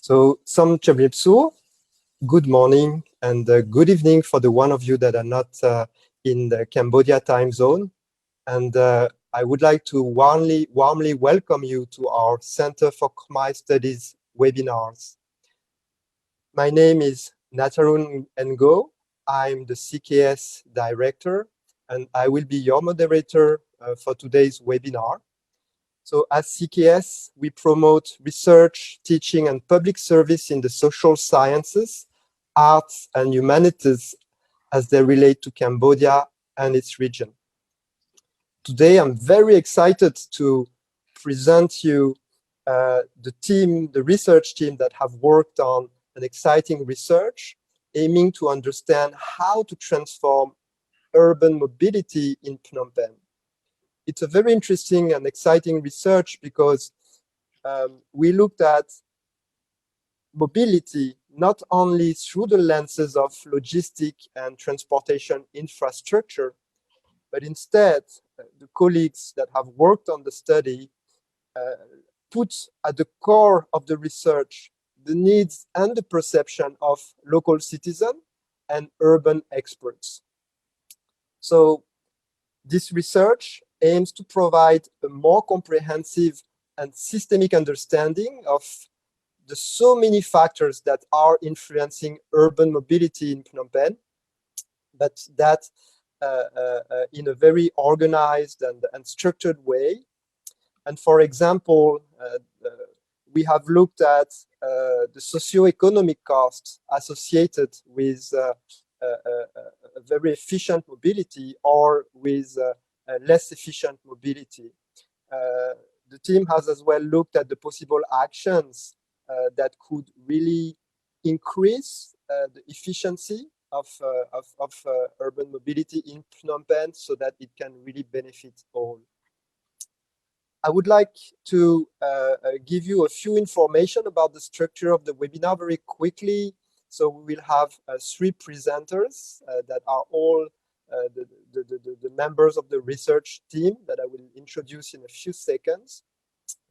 So, Som Chamripsu, good morning and good evening for the one of you that are not in the Cambodia time zone. And I would like to warmly welcome you to our Center for Khmer Studies webinars. My name is Natharoun NGO. I'm the CKS Director, and I will be your moderator for today's webinar. So as CKS, we promote research, teaching, and public service in the social sciences, arts, and humanities as they relate to Cambodia and its region. Today, I'm very excited to present you the research team that have worked on an exciting research aiming to understand how to transform urban mobility in Phnom Penh. It's a very interesting and exciting research because we looked at mobility not only through the lenses of logistic and transportation infrastructure, but instead the colleagues that have worked on the study put at the core of the research the needs and the perception of local citizens and urban experts. So this research aims to provide a more comprehensive and systemic understanding of the so many factors that are influencing urban mobility in Phnom Penh, but that in a very organized and structured way. And for example, we have looked at the socio-economic costs associated with a very efficient mobility or with less efficient mobility. The team has as well looked at the possible actions that could really increase the efficiency of urban mobility in Phnom Penh so that it can really benefit all. I would like to give you a few information about the structure of the webinar very quickly. So we will have 3 presenters that are all the members of the research team that I will introduce in a few seconds.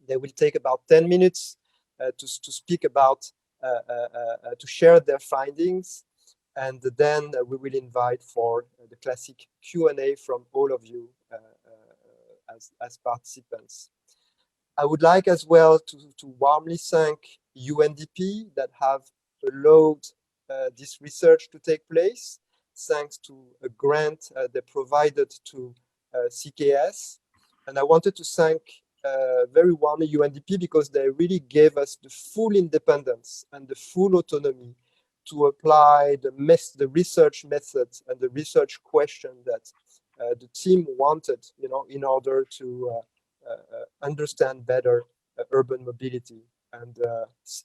They will take about 10 minutes to speak about, to share their findings. And then we will invite for the classic Q&A from all of you as participants. I would like as well to warmly thank UNDP that have allowed this research to take place, thanks to a grant they provided to CKS. And I wanted to thank very warmly UNDP because they really gave us the full independence and the full autonomy to apply the research methods and the research question that the team wanted, in order to understand better urban mobility. And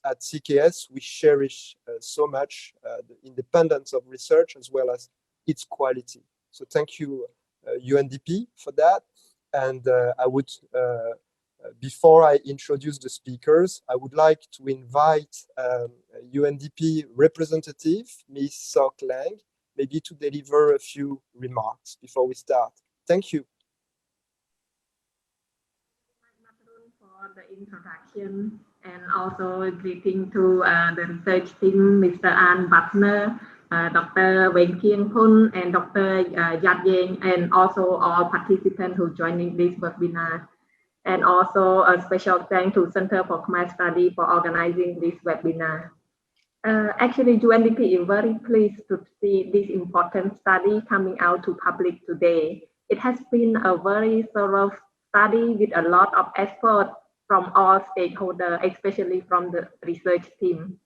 at CKS, we cherish so much the independence of research as well as its quality. So thank you, UNDP, for that. And I would, before I introduce the speakers, I would like to invite UNDP representative, Ms. Sok Lang, maybe to deliver a few remarks before we start. Thank you. For the introduction, and also greeting to the research team, Mr. Arnd Bätzner, Dr. Veng Kheang PHUN, and Dr. Yat YEN, and also all participants who joining this webinar. And also a special thanks to Center for Khmer Study for organizing this webinar. Actually, UNDP is very pleased to see this important study coming out to public today. It has been a very thorough study with a lot of experts from all stakeholders, especially from the research team.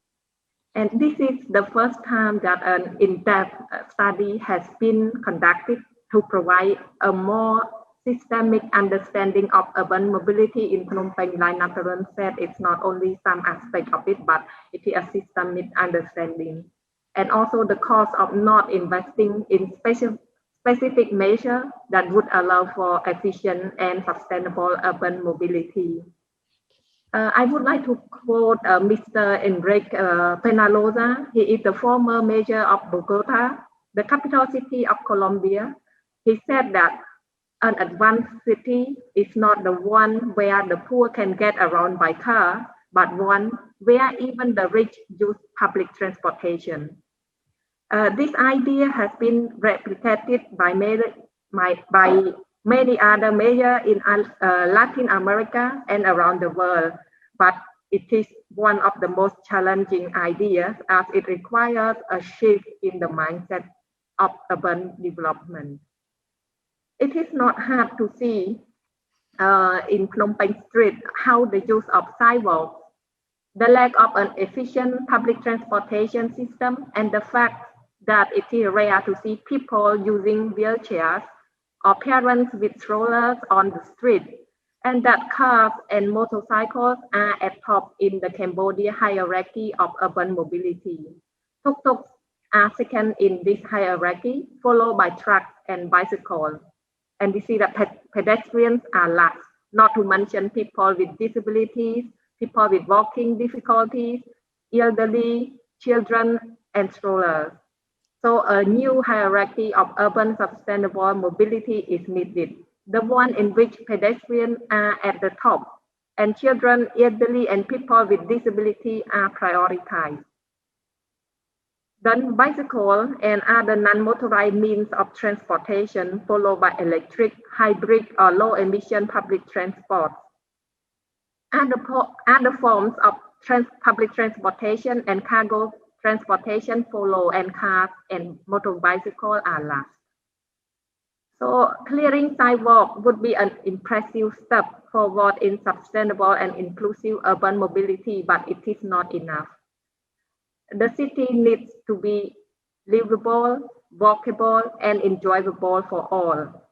And this is the first time that an in-depth study has been conducted to provide a more systemic understanding of urban mobility in Phnom Penh. Like Natharoun said, it's not only some aspect of it, but it is a systemic understanding. And also the cost of not investing in specific measures that would allow for efficient and sustainable urban mobility. I would like to quote Mr. Enrique Penaloza. He is the former mayor of Bogota, the capital city of Colombia. He said that an advanced city is not the one where the poor can get around by car, but one where even the rich use public transportation. This idea has been replicated by many other mayors in Latin America and around the world, but it is one of the most challenging ideas as it requires a shift in the mindset of urban development. It is not hard to see in Phnom Penh street how the use of sidewalks, the lack of an efficient public transportation system, and the fact that it is rare to see people using wheelchairs or parents with strollers on the street, and that cars and motorcycles are at top in the Cambodia hierarchy of urban mobility. Tuk-tuks are second in this hierarchy, followed by trucks and bicycles. And we see that pedestrians are last, not to mention people with disabilities, people with walking difficulties, elderly, children, and strollers. So a new hierarchy of urban sustainable mobility is needed, the one in which pedestrians are at the top, and children, elderly, and people with disability are prioritized. Then bicycle and other non-motorized means of transportation, followed by electric, hybrid, or low-emission public transport. Other forms of public transportation and cargo transportation follow, and cars and motorbicycle are last. So clearing sidewalk would be an impressive step forward in sustainable and inclusive urban mobility, but it is not enough. The city needs to be livable, walkable, and enjoyable for all.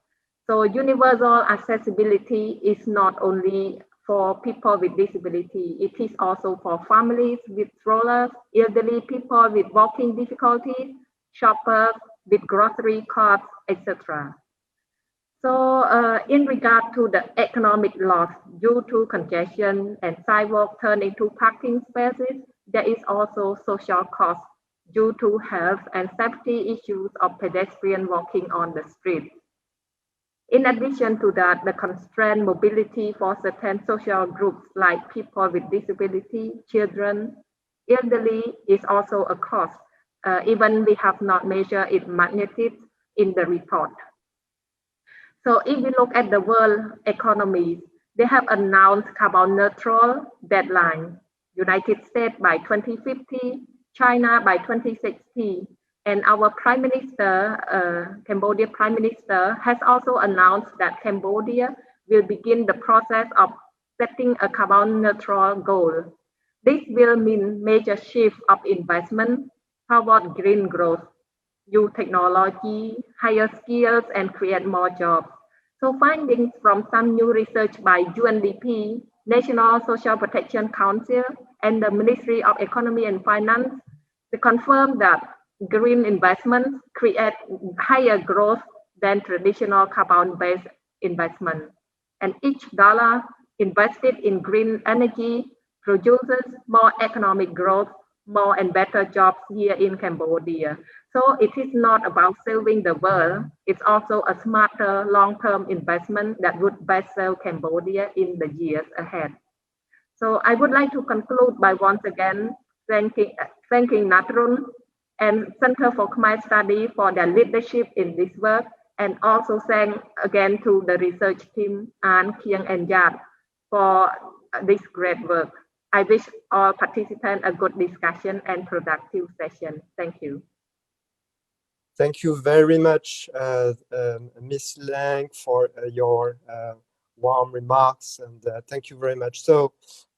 So universal accessibility is not only for people with disability, it is also for families with strollers, elderly people with walking difficulties, shoppers with grocery carts, etc. So in regard to the economic loss due to congestion and sidewalk turn into parking spaces, there is also social cost due to health and safety issues of pedestrians walking on the street. In addition to that, the constrained mobility for certain social groups like people with disability, children, elderly is also a cost, even we have not measured its magnitude in the report. So if we look at the world economies, they have announced carbon neutral deadline. United States by 2050, China by 2060, and our Prime Minister, Cambodia Prime Minister, has also announced that Cambodia will begin the process of setting a carbon neutral goal. This will mean major shift of investment toward green growth, new technology, higher skills, and create more jobs. So findings from some new research by UNDP, National Social Protection Council, and the Ministry of Economy and Finance, they confirm that green investments create higher growth than traditional carbon-based investment. And each dollar invested in green energy produces more economic growth, more and better jobs here in Cambodia. So it is not about saving the world, it's also a smarter long-term investment that would best serve Cambodia in the years ahead. So I would like to conclude by once again thanking Natharoun and Center for Khmer Study for their leadership in this work, and also thank again to the research team Arnd, Yen and Yat for this great work. I wish all participants a good discussion and productive session. Thank you. Thank you very much, Ms. Lang, for your warm remarks, and thank you very much. So,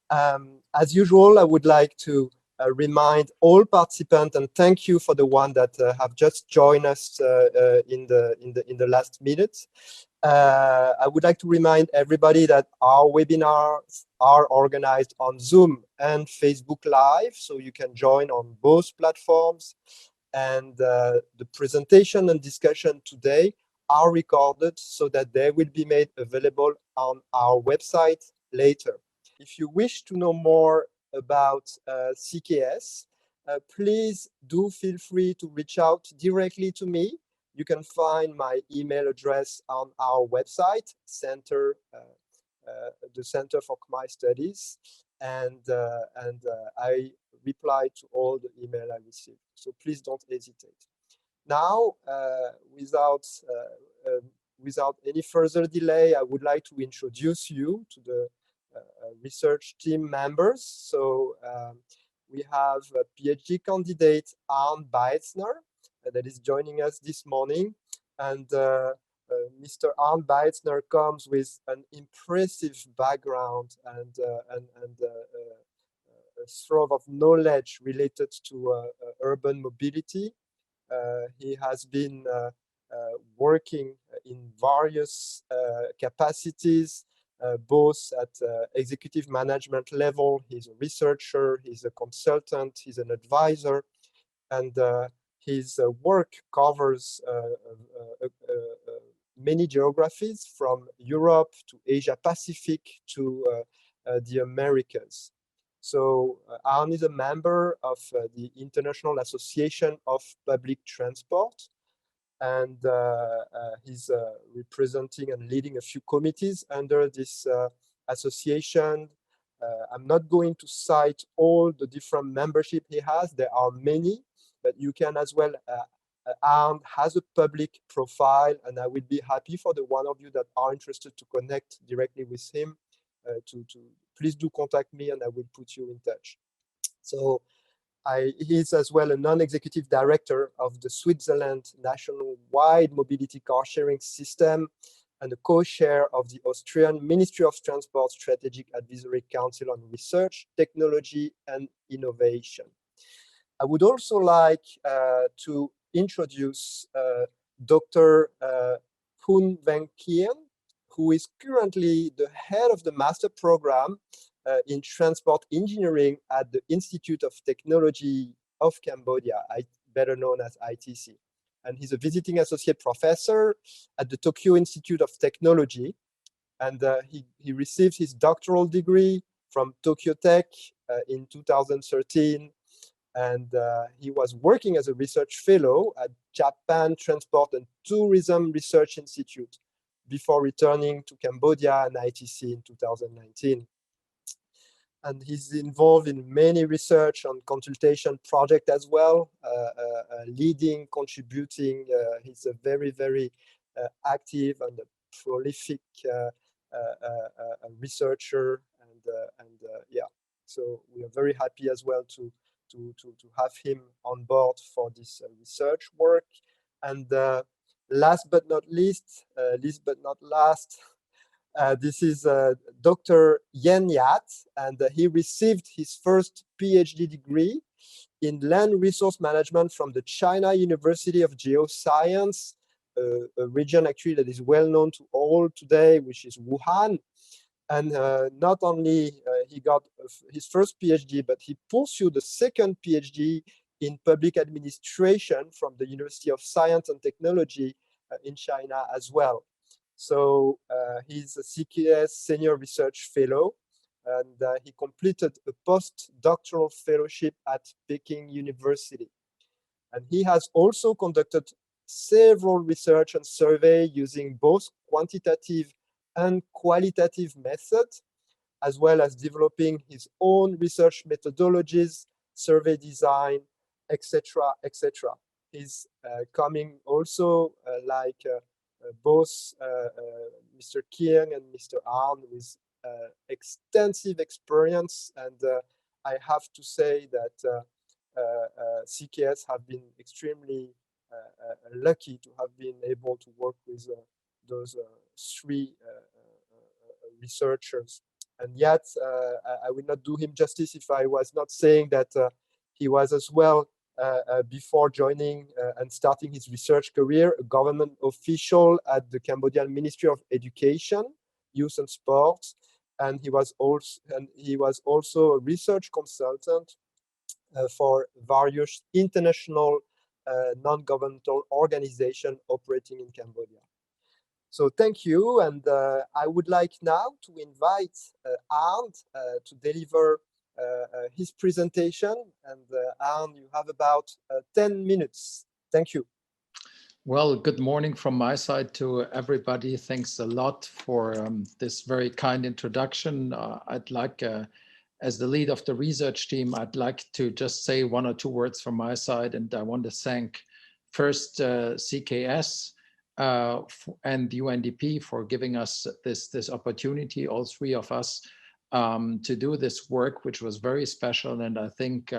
as usual, I would like to remind all participants, and thank you for the one that have just joined us in the last minute. I would like to remind everybody that our webinars are organized on Zoom and Facebook Live, so you can join on both platforms. And the presentation and discussion today are recorded so that they will be made available on our website later. If you wish to know more about CKS, please do feel free to reach out directly to me. You can find my email address on our website, the Center for Khmer Studies. and I reply to all the email I receive. So please don't hesitate. Now, without any further delay, I would like to introduce you to the research team members. So we have a PhD candidate, Arnd Bätzner, that is joining us this morning. And Mr. Arnd Bätzner comes with an impressive background and a trove of knowledge related to urban mobility. He has been working in various capacities, both at executive management level. He's a researcher, he's a consultant, he's an advisor, and his work covers many geographies from Europe to Asia Pacific to the Americas. So Arnd is a member of the International Association of Public Transport, and he's representing and leading a few committees under this association. I'm not going to cite all the different membership he has. There are many, but you can as well. Arnd has a public profile, and I would be happy for the one of you that are interested to connect directly with him. Please do contact me, and I will put you in touch. So he's as well a non-executive director of the Switzerland national-wide mobility car-sharing system and a co-chair of the Austrian Ministry of Transport Strategic Advisory Council on Research, Technology, and Innovation. I would also like to introduce Dr. Veng Kheang, who is currently the head of the master program in transport engineering at the Institute of Technology of Cambodia, better known as ITC. And he's a visiting associate professor at the Tokyo Institute of Technology. And he received his doctoral degree from Tokyo Tech in 2013. And he was working as a research fellow at Japan Transport and Tourism Research Institute before returning to Cambodia and ITC in 2019. And he's involved in many research and consultation projects as well, leading, contributing. He's a very, very active and prolific researcher. And yeah, so we are very happy as well to have him on board for this research work. And last but not least, this is Dr. Yen Yat, and he received his first PhD degree in land resource management from the China University of Geoscience, a region actually that is well known to all today, which is Wuhan. And not only he got his first PhD, but he pursued a second PhD in public administration from the University of Science and Technology in China as well. So he's a CKS Senior Research Fellow, and he completed a postdoctoral fellowship at Peking University. And he has also conducted several research and survey using both quantitative and qualitative methods, as well as developing his own research methodologies, survey design, etc., etc. He's coming also like both Mr. Kheang and Mr. Arnd with extensive experience, and I have to say that CKS have been extremely lucky to have been able to work with those three researchers. And yet, I will not do him justice if I was not saying that he was as well, before joining and starting his research career, a government official at the Cambodian Ministry of Education, Youth and Sports, and he was also a research consultant for various international non-governmental organizations operating in Cambodia. So thank you, and I would like now to invite Arnd to deliver his presentation. And Arnd, you have about 10 minutes. Thank you. Well, good morning from my side to everybody. Thanks a lot for this very kind introduction. I'd like as the lead of the research team, I'd like to just say 1 or 2 words from my side. And I want to thank first CKS and UNDP for giving us this opportunity, all 3 of us, to do this work, which was very special. And I think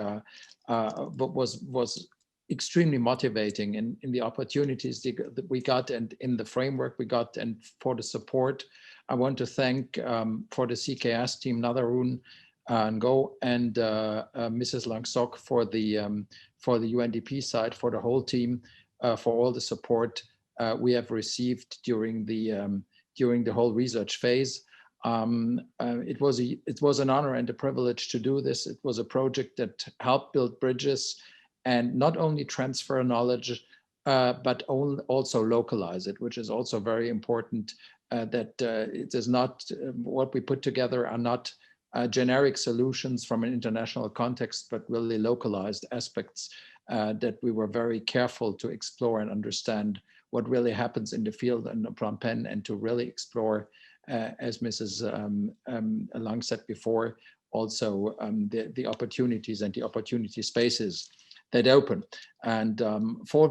was extremely motivating in the opportunities that we got and in the framework we got and for the support. I want to thank for the CKS team, Natharoun NGO and Mrs. Langsok for the UNDP side, for the whole team, for all the support we have received during the whole research phase. It was an honor and a privilege to do this. It was a project that helped build bridges and not only transfer knowledge, but also localize it, which is also very important, that it is not, what we put together are not generic solutions from an international context, but really localized aspects that we were very careful to explore and understand what really happens in the field in Phnom Penh, and to really explore, as Mrs. Lang said before, also the opportunities and the opportunity spaces that open. And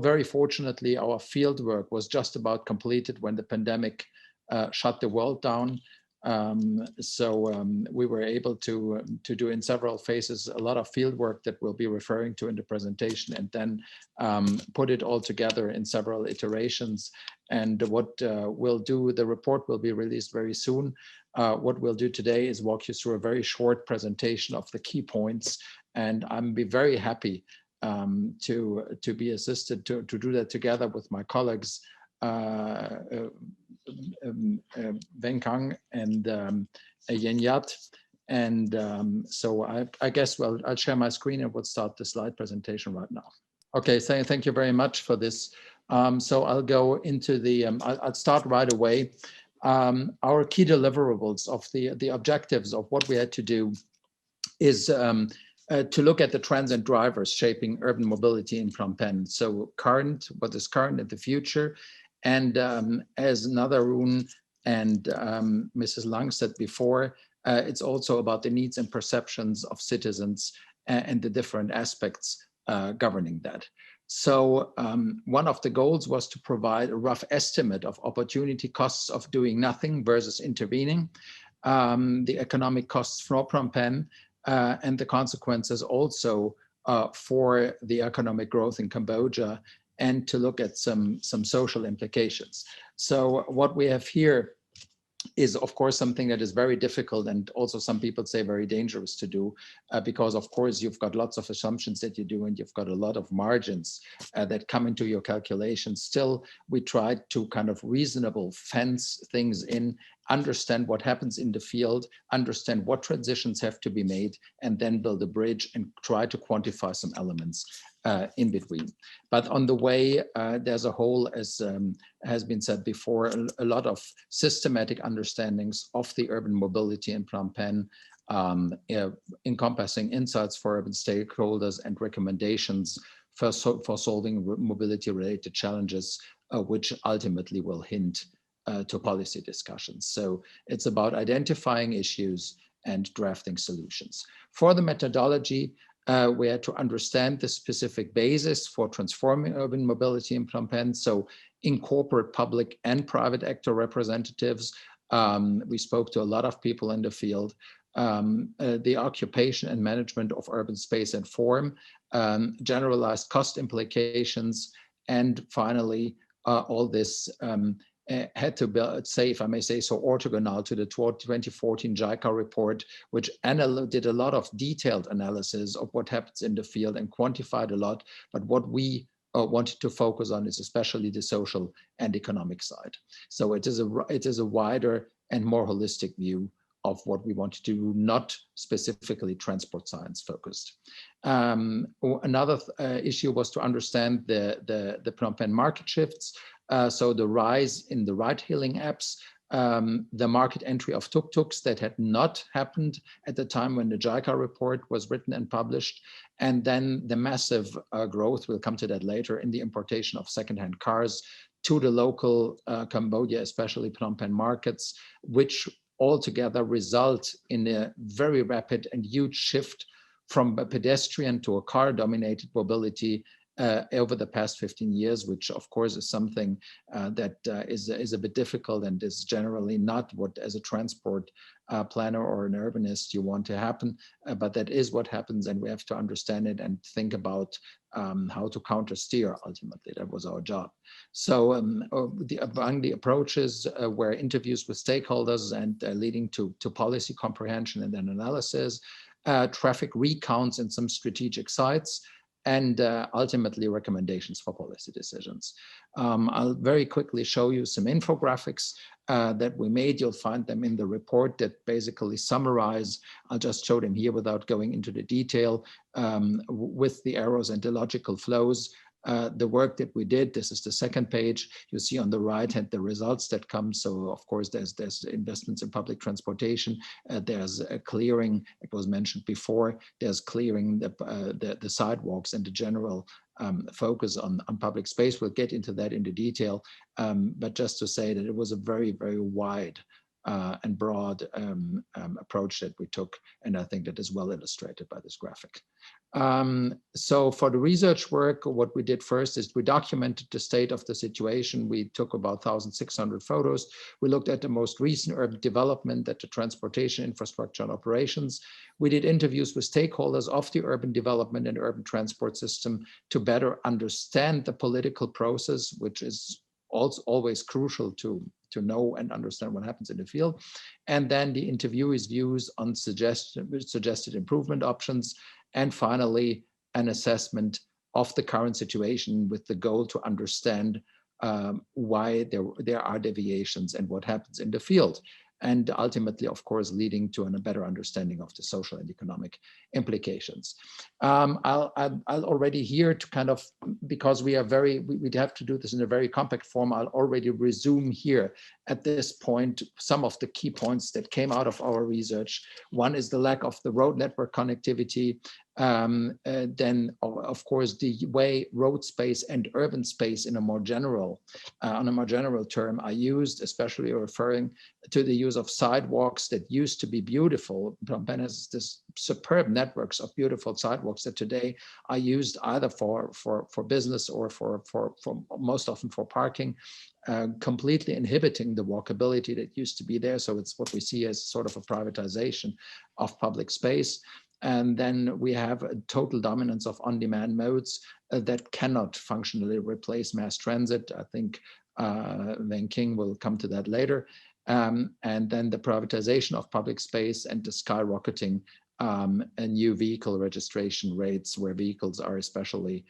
very fortunately, our field work was just about completed when the pandemic shut the world down. We were able to do in several phases a lot of field work that we'll be referring to in the presentation, and then put it all together in several iterations. And what we'll do, the report will be released very soon. What we'll do today is walk you through a very short presentation of the key points, and I'm be very happy to be assisted to do that together with my colleagues Veng Kheang and Yen Yat. And so I guess, well, I'll share my screen and we'll start the slide presentation right now. Okay, so thank you very much for this. So I'll go into the, I'll start right away. Our key deliverables of the objectives of what we had to do is to look at the trends and drivers shaping urban mobility in Phnom Penh. So what is current and the future. And as Natharoun and Mrs. Lang said before, it's also about the needs and perceptions of citizens and the different aspects governing that. So one of the goals was to provide a rough estimate of opportunity costs of doing nothing versus intervening, the economic costs for Phnom Penh, and the consequences also for the economic growth in Cambodia, and to look at some social implications. So what we have here is, of course, something that is very difficult, and also some people say very dangerous to do, because of course you've got lots of assumptions that you do, and you've got a lot of margins that come into your calculations. Still, we tried to kind of reasonable fence things in, understand what happens in the field, understand what transitions have to be made, and then build a bridge and try to quantify some elements in between. But on the way, there's a whole, as has been said before, a lot of systematic understandings of the urban mobility in Phnom Penh, encompassing insights for urban stakeholders and recommendations for solving mobility-related challenges, which ultimately will hint to policy discussions. So it's about identifying issues and drafting solutions. For the methodology, we had to understand the specific basis for transforming urban mobility in Phnom Penh. So incorporate public and private actor representatives. We spoke to a lot of people in the field. The occupation and management of urban space and form, generalized cost implications, and finally, all this had to be, say, if I may say so, orthogonal to the 2014 JICA report, which did a lot of detailed analysis of what happens in the field and quantified a lot. But what we wanted to focus on is especially the social and economic side. So it is a wider and more holistic view of what we want to do, not specifically transport science focused. Another issue was to understand the Phnom Penh market shifts. So the rise in the ride-hailing apps, the market entry of tuk-tuks that had not happened at the time when the JICA report was written and published, and then the massive growth, we'll come to that later, in the importation of secondhand cars to the local Cambodia, especially Phnom Penh markets, which altogether result in a very rapid and huge shift from a pedestrian to a car-dominated mobility over the past 15 years, which of course is something that is a bit difficult and is generally not what, as a transport planner or an urbanist, you want to happen, but that is what happens, and we have to understand it and think about how to counter-steer. Ultimately, that was our job. So among the approaches were interviews with stakeholders and leading to policy comprehension and then analysis, traffic recounts in some strategic sites, and ultimately recommendations for policy decisions. I'll very quickly show you some infographics that we made. You'll find them in the report that basically summarize, I'll just show them here without going into the detail, with the arrows and the logical flows, the work that we did. This is the second page. You see on the right hand the results that come. So of course there's investments in public transportation. There's a clearing, it was mentioned before. There's clearing the sidewalks and the general focus on public space. We'll get into that into detail. But just to say that it was a very, very wide and broad approach that we took, and I think that is well illustrated by this graphic. So for the research work, what we did first is we documented the state of the situation. We took about 1,600 photos. We looked at the most recent urban development, at the transportation infrastructure and operations. We did interviews with stakeholders of the urban development and urban transport system to better understand the political process, which is also always crucial to know and understand what happens in the field. And then the interviewees' views on suggested improvement options. And finally, an assessment of the current situation with the goal to understand why there are deviations and what happens in the field. And ultimately, of course, leading to a better understanding of the social and economic implications. I'll already here to kind of, because we'd have to do this in a very compact form, I'll already resume here at this point some of the key points that came out of our research. One is the lack of the road network connectivity. Then, of course, the way road space and urban space in a more general, on a more general term are used, especially referring to the use of sidewalks that used to be beautiful. Phnom Penh has this superb networks of beautiful sidewalks that today are used either for business or for most often for parking, completely inhibiting the walkability that used to be there. So it's what we see as sort of a privatization of public space. And then we have a total dominance of on-demand modes that cannot functionally replace mass transit. I think Veng Kheang will come to that later. And then the privatization of public space and the skyrocketing new vehicle registration rates where vehicles are especially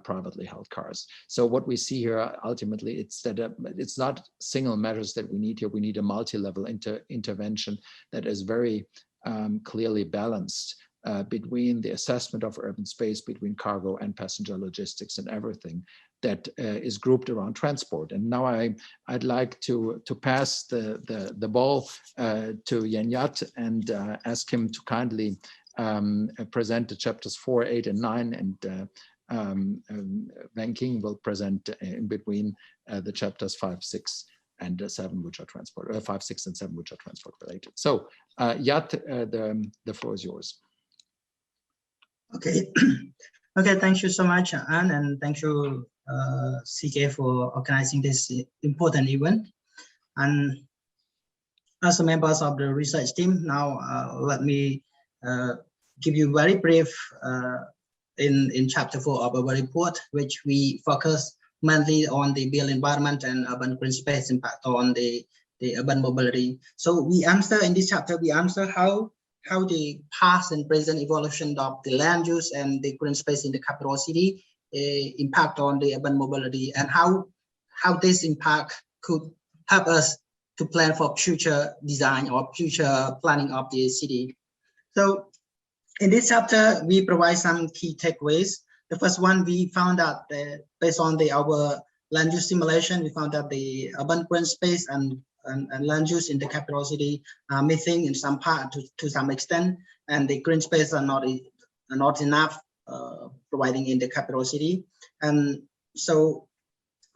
privately held cars. So what we see here ultimately, it's that it's not single measures that we need here. We need a multi-level intervention that is very clearly balanced between the assessment of urban space, between cargo and passenger logistics and everything that is grouped around transport. And now I'd like to pass the ball to Yen Yat and ask him to kindly present the chapters 4, 8, and 9, and Veng Kheang will present in between the chapters 5, 6, and 7, which are transport, 5, 6, and 7, which are transport related. So Yat, the floor is yours. Okay. Okay, thank you so much, Arnd, and thank you, CK, for organizing this important event. And as a members of the research team, now let me give you very brief in chapter 4 of our report, which we focus mainly on the built environment and urban green space impact on the urban mobility. So we answer in this chapter, we answer how the past and present evolution of the land use and the green space in the capital city impact on the urban mobility, and how this impact could help us to plan for future design or future planning of the city. So in this chapter, we provide some key takeaways. The first one, we found that based on our land use simulation, we found that the urban green space and land use in the capital city are missing in some part to some extent, and the green space are not enough providing in the capital city. And so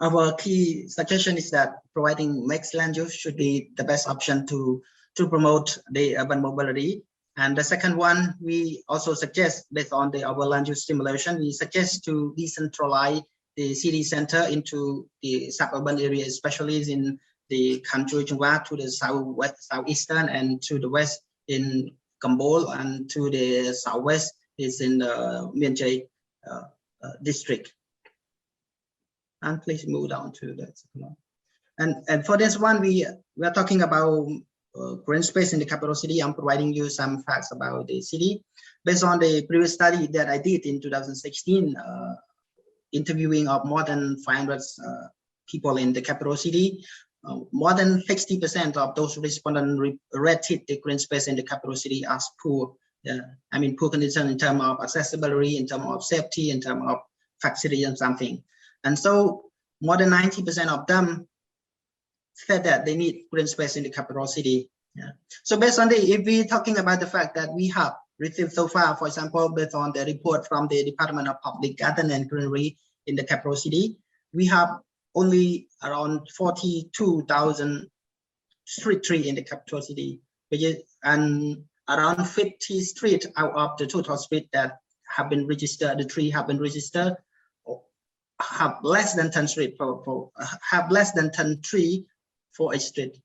our key suggestion is that providing mixed land use should be the best option to to promote the urban mobility. And the second one, we also suggest, based on our land use stimulation, we suggest to decentralize the city center into the suburban area, especially in the Kanchu Chungwa, to the southwest, southeastern, and to the west in Kambol, and to the southwest is in the Mien Chai district. And please move down to the second one. And for this one, we are talking about green space in the capital city. I'm providing you some facts about the city based on the previous study that I did in 2016, interviewing of more than 500 people in the capital city. More than 60% of those respondents rated the green space in the capital city as poor. I mean, poor condition in terms of accessibility, in terms of safety, in terms of facility and something. And so more than 90% of them said that they need green space in the capital city. Yeah. So based on if we're talking about the fact that we have received so far, for example, based on the report from the Department of Public Garden and Greenery in the capital city, we have only around 42,000 street trees in the capital city, and around 50 streets out of the total street that have been registered, the tree have been registered, have less than 10 street have less than 10 trees for each street.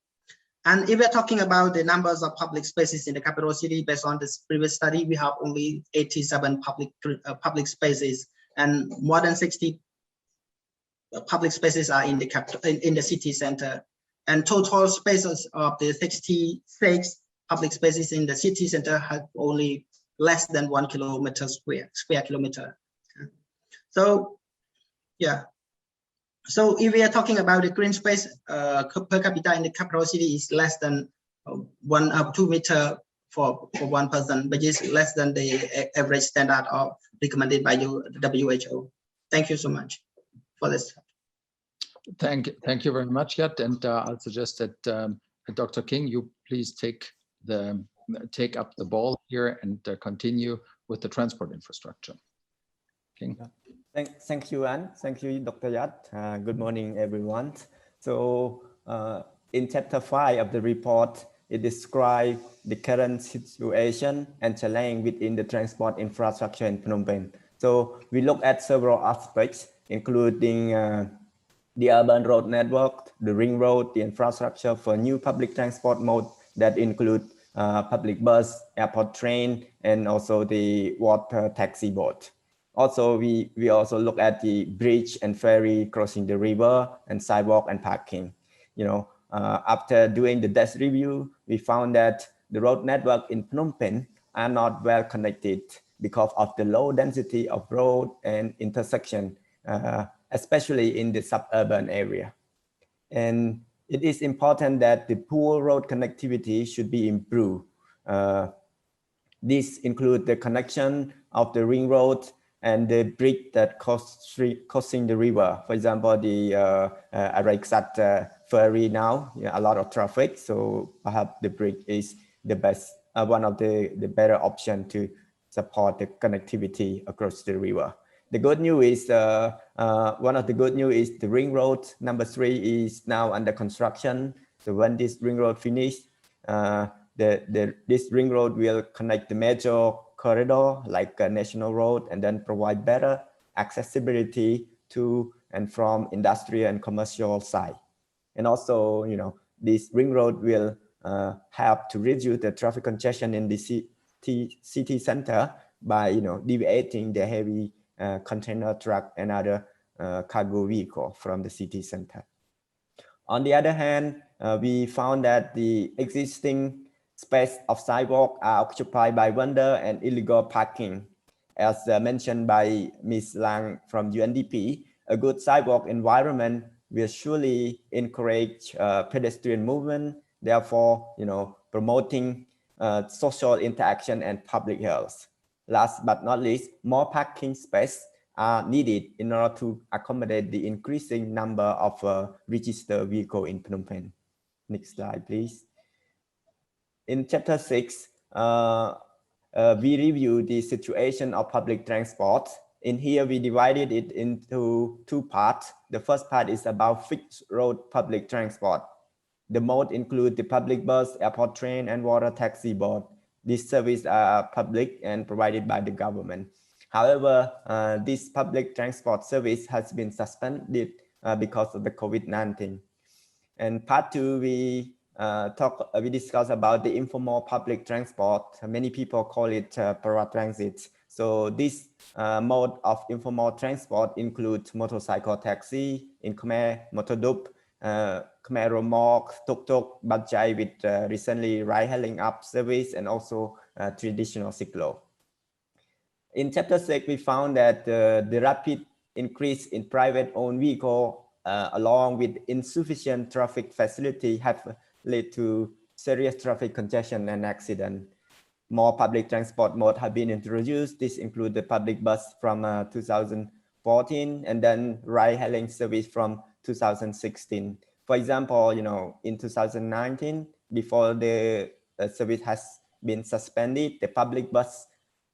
And if we're talking about the numbers of public spaces in the capital city, based on this previous study, we have only 87 public spaces, and more than 60 public spaces are in the capital, in the city center. And total spaces of the 66 public spaces in the city center have only less than 1 kilometer square kilometer. So yeah. So if we are talking about the green space per capita in the capital city is less than 2 meters for one person, which is less than the average standard of recommended by WHO. Thank you so much for this. Thank you very much, Yat. And I'll suggest that Dr. King, you please take up the ball here and continue with the transport infrastructure. King. Thank you, Ann. Thank you, Dr. Yat. Good morning, everyone. So in chapter 5 of the report, it describes the current situation and challenge within the transport infrastructure in Phnom Penh. So we look at several aspects, including the urban road network, the ring road, the infrastructure for new public transport mode that include public bus, airport train, and also the water taxi boat. Also, we also look at the bridge and ferry crossing the river and sidewalk and parking. You know, after doing the desk review, we found that the road network in Phnom Penh are not well connected because of the low density of road and intersection, especially in the suburban area. And it is important that the poor road connectivity should be improved. This includes the connection of the ring road and the bridge that crossing the river. For example, the Araksat ferry now, a lot of traffic. So perhaps the bridge is the best, one of the better option to support the connectivity across the river. The good news is, one of the good news is the ring road number 3 is now under construction. So when this ring road finished, this ring road will connect the major corridor like a national road and then provide better accessibility to and from industrial and commercial side. And also, you know, this ring road will help to reduce the traffic congestion in the city center by, you know, deviating the heavy container truck and other cargo vehicle from the city center. On the other hand, we found that the existing space of sidewalk are occupied by vendor and illegal parking. As mentioned by Ms. Lang from UNDP, a good sidewalk environment will surely encourage pedestrian movement, therefore, you know, promoting social interaction and public health. Last but not least, more parking space are needed in order to accommodate the increasing number of registered vehicles in Phnom Penh. Next slide, please. In chapter 6, we review the situation of public transport. In here, we divided it into 2 parts. The first part is about fixed road public transport. The mode include the public bus, airport train, and water taxi board. These services are public and provided by the government. However, this public transport service has been suspended because of the COVID-19. And part 2, we discuss about the informal public transport. Many people call it paratransit. So this mode of informal transport includes motorcycle taxi, in Khmer, motodup, Khmer Romok, tuk-tuk, bajai with recently ride-hailing app service, and also traditional cyclo. In chapter 6, we found that the rapid increase in private-owned vehicle along with insufficient traffic facility have led to serious traffic congestion and accident. More public transport modes have been introduced. This includes the public bus from 2014 and then ride-hailing service from 2016. For example, in 2019, before the service has been suspended, the public bus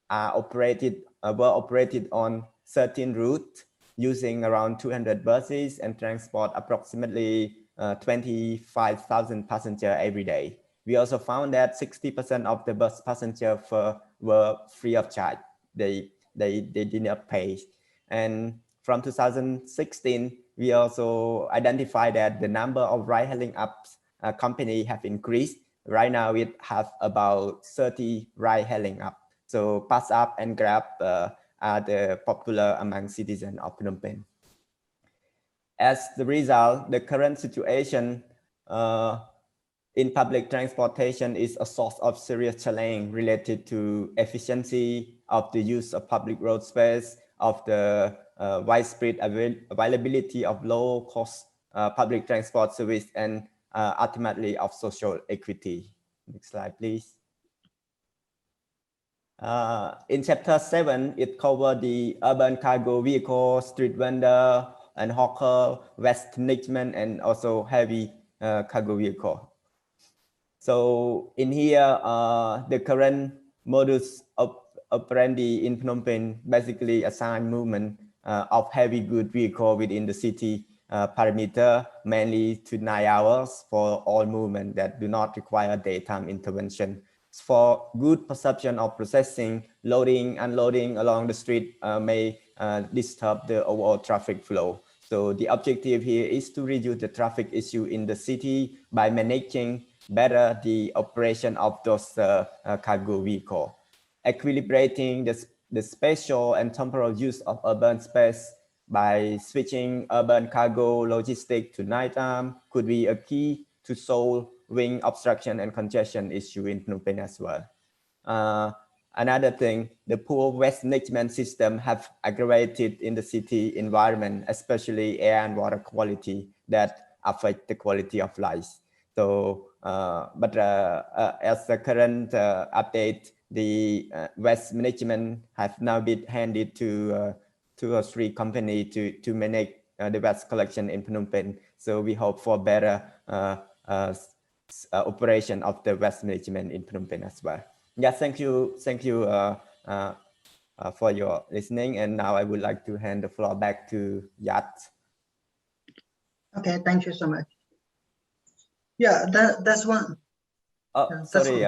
were operated on 13 routes using around 200 buses and transport approximately 25,000 passengers every day. We also found that 60% of the bus passengers were free of charge. They did not pay. And from 2016, we also identified that the number of ride-hailing apps companies have increased. Right now, we have about 30 ride-hailing apps. So Pass Up and Grab are the popular among citizens of Phnom Penh. As the result, the current situation in public transportation is a source of serious challenge related to efficiency of the use of public road space, of the widespread availability of low-cost public transport service, and ultimately of social equity. Next slide, please. In chapter 7, it covers the urban cargo vehicle, street vendor, and hawker, waste management, and also heavy cargo vehicle. So in here, the current modus operandi in Phnom Penh basically assign movement of heavy good vehicle within the city perimeter, mainly to 9 hours for all movement that do not require daytime intervention. For good perception of processing, loading, unloading along the street may disturb the overall traffic flow. So the objective here is to reduce the traffic issue in the city by managing better the operation of those cargo vehicles. Equilibrating the spatial and temporal use of urban space by switching urban cargo logistics to nighttime could be a key to solve wing obstruction and congestion issue in Phnom Penh as well. Another thing, the poor waste management system have aggravated in the city environment, especially air and water quality that affect the quality of life. So, as the current update, the waste management have now been handed to 2 or 3 companies to manage the waste collection in Phnom Penh. So we hope for better operation of the waste management in Phnom Penh as well. Yeah, thank you for your listening. And now I would like to hand the floor back to Yat. Okay, thank you so much. Yeah, that's one. Oh, Yeah, sorry.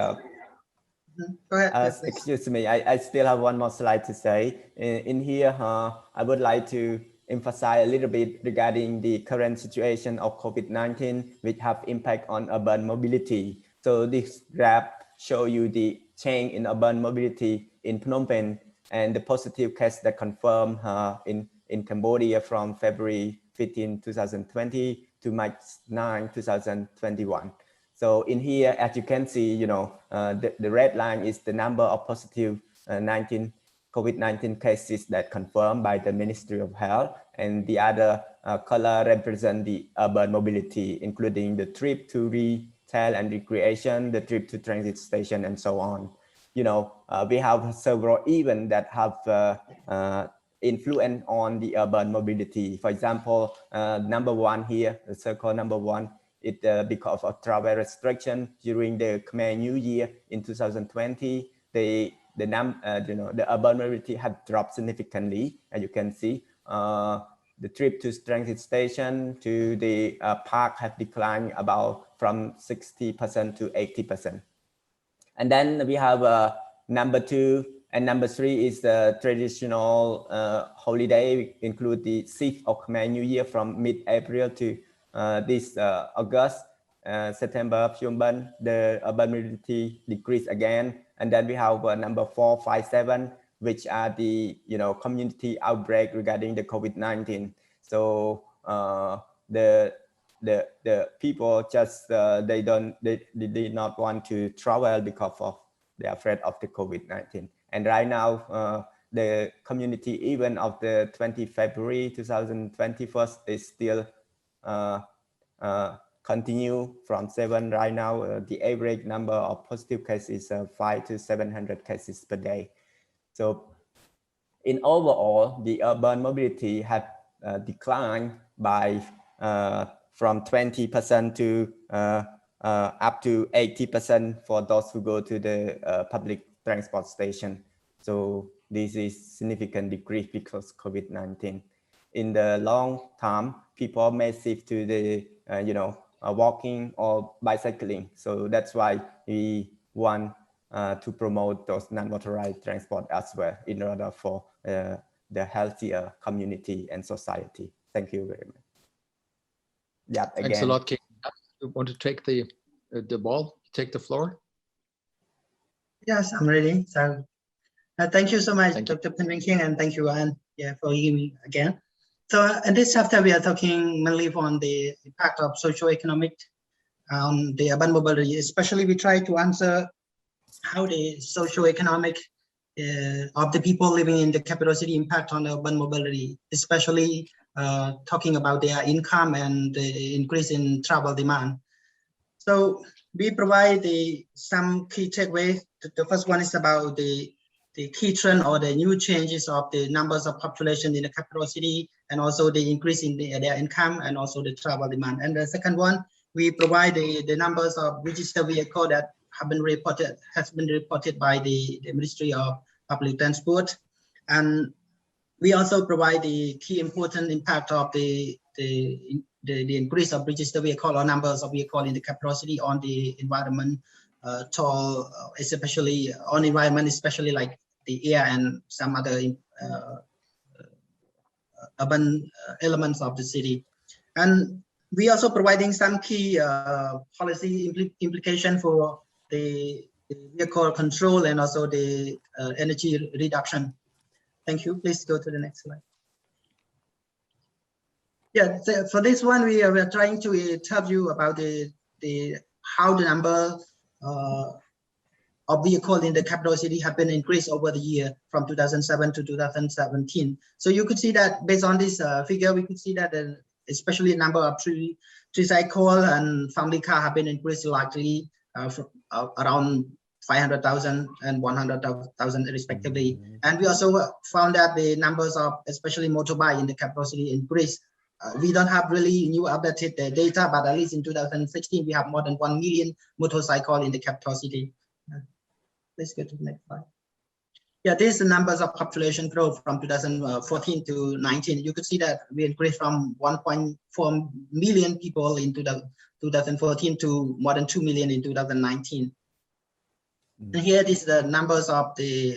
Go ahead. Excuse me, I still have one more slide to say. In here, I would like to emphasize a little bit regarding the current situation of COVID-19, which have impact on urban mobility. So this graph show you the change in urban mobility in Phnom Penh and the positive case that confirmed in Cambodia from February 15, 2020 to March 9, 2021. So in here, as you can see, the red line is the number of positive COVID-19 cases that confirmed by the Ministry of Health, and the other color represent the urban mobility, including the trip to retail and recreation, the trip to transit station, and so on. We have several events that have influence on the urban mobility. For example, number 1 here, the circle number 1, it because of travel restriction during the Khmer New Year in 2020, the urban mobility have dropped significantly, as you can see. the trip to transit station to the park have declined about from 60% to 80%. And then we have number 2 and number 3 is the traditional holiday, include the 6th of Khmer New Year from mid-April to this August, September, Phnom Penh, the urban mobility decreased again. And then we have number 4, 5, 7, which are the community outbreak regarding the COVID-19. So the people just they did not want to travel because of they're afraid of the COVID-19. And right now the community event of the 20th February 2021 is still continue from 7 right now. The average number of positive cases is 500 to 700 cases per day. So in overall, the urban mobility have declined by from 20% to up to 80% for those who go to the public transport station. So this is significant decrease because COVID-19. In the long term, people may shift to the walking or bicycling. So that's why we want to promote those non-motorized transport as well in order for the healthier community and society. Thank you very much. Yeah, again. Thanks a lot, King. You want to take the ball, take the floor? Yes, I'm ready. So thank you so much, Dr. Veng Kheang, and thank you, Anne, for giving me again. So in this chapter, we are talking mainly on the impact of socio-economic on the urban mobility. Especially, we try to answer how the socio-economic of the people living in the capital city impact on urban mobility, especially talking about their income and the increase in travel demand. So we provide some key takeaways. The first one is about the key trend or the new changes of the numbers of population in the capital city, and also the increase in their income and also the travel demand. And the second one, we provide the numbers of registered vehicles that has been reported by the Ministry of Public Transport. And we also provide the key important impact of the increase of registered vehicle or numbers of vehicles in the capital city on the environment, especially on environment, especially like the air and some other urban elements of the city. And we also providing some key policy implication for the vehicle control and also the energy reduction. Thank you. Please go to the next slide. Yeah, so for this one, we are trying to tell you about how the number of vehicles in the capital city have been increased over the year from 2007 to 2017. So you could see that based on this figure, we could see that especially the number of tricycle and family car have been increased largely around 500,000 and 100,000 respectively. And we also found that the numbers of especially motorbike in the capital city increased. We don't have really new updated data, but at least in 2016, we have more than 1 million motorcycles in the capital city. Let's go to the next slide. Yeah, this is the numbers of population growth from 2014 to 19. You could see that we increased from 1.4 million people in 2014 to more than 2 million in 2019. And here is the numbers of the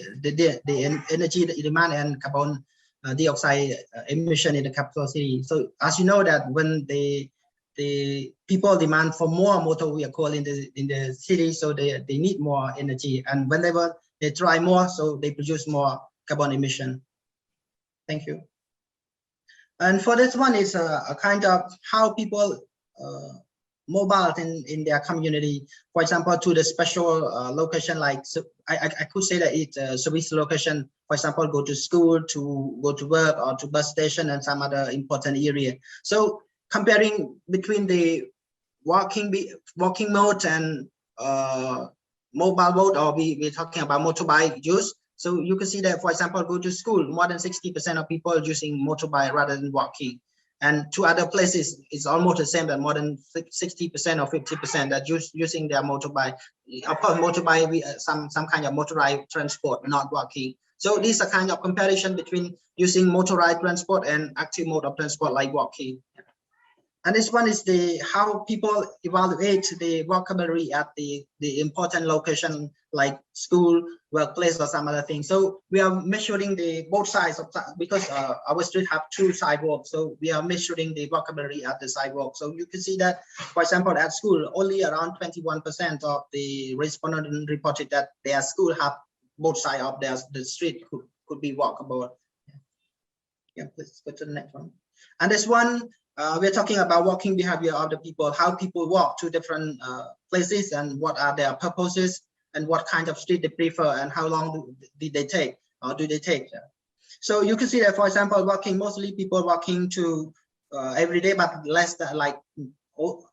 energy demand and carbon dioxide emission in the capital city. So as you know that when the people demand for more motor vehicle in the city, so they need more energy, and whenever they try more, so they produce more carbon emission. Thank you. And for this one is a kind of how people mobile in their community. For example, to the special location, like so I could say that it's a service location. For example, go to school, to go to work, or to bus station, and some other important area. So comparing between the walking mode and mobile mode, or we're talking about motorbike use. So you can see that, for example, go to school, more than 60% of people using motorbike rather than walking. And to other places, it's almost the same, that more than 60% or 50% that using their motorbike. Of course, motorbike, some kind of motorized transport, not walking. So these are kind of comparison between using motorized transport and active mode of transport like walking. And this one is the how people evaluate the vocabulary at the important location like school, workplace, or some other thing. So we are measuring the both sides of because our street have 2 sidewalks. So we are measuring the vocabulary at the sidewalk. So you can see that, for example, at school, only around 21% of the respondents reported that their school have both sides of the street could be walkable. Yeah, please go to the next one. And this one, we're talking about walking behavior of the people, how people walk to different places and what are their purposes and what kind of street they prefer and how long do they take. So you can see that, for example, walking, mostly people walking to every day, but less than like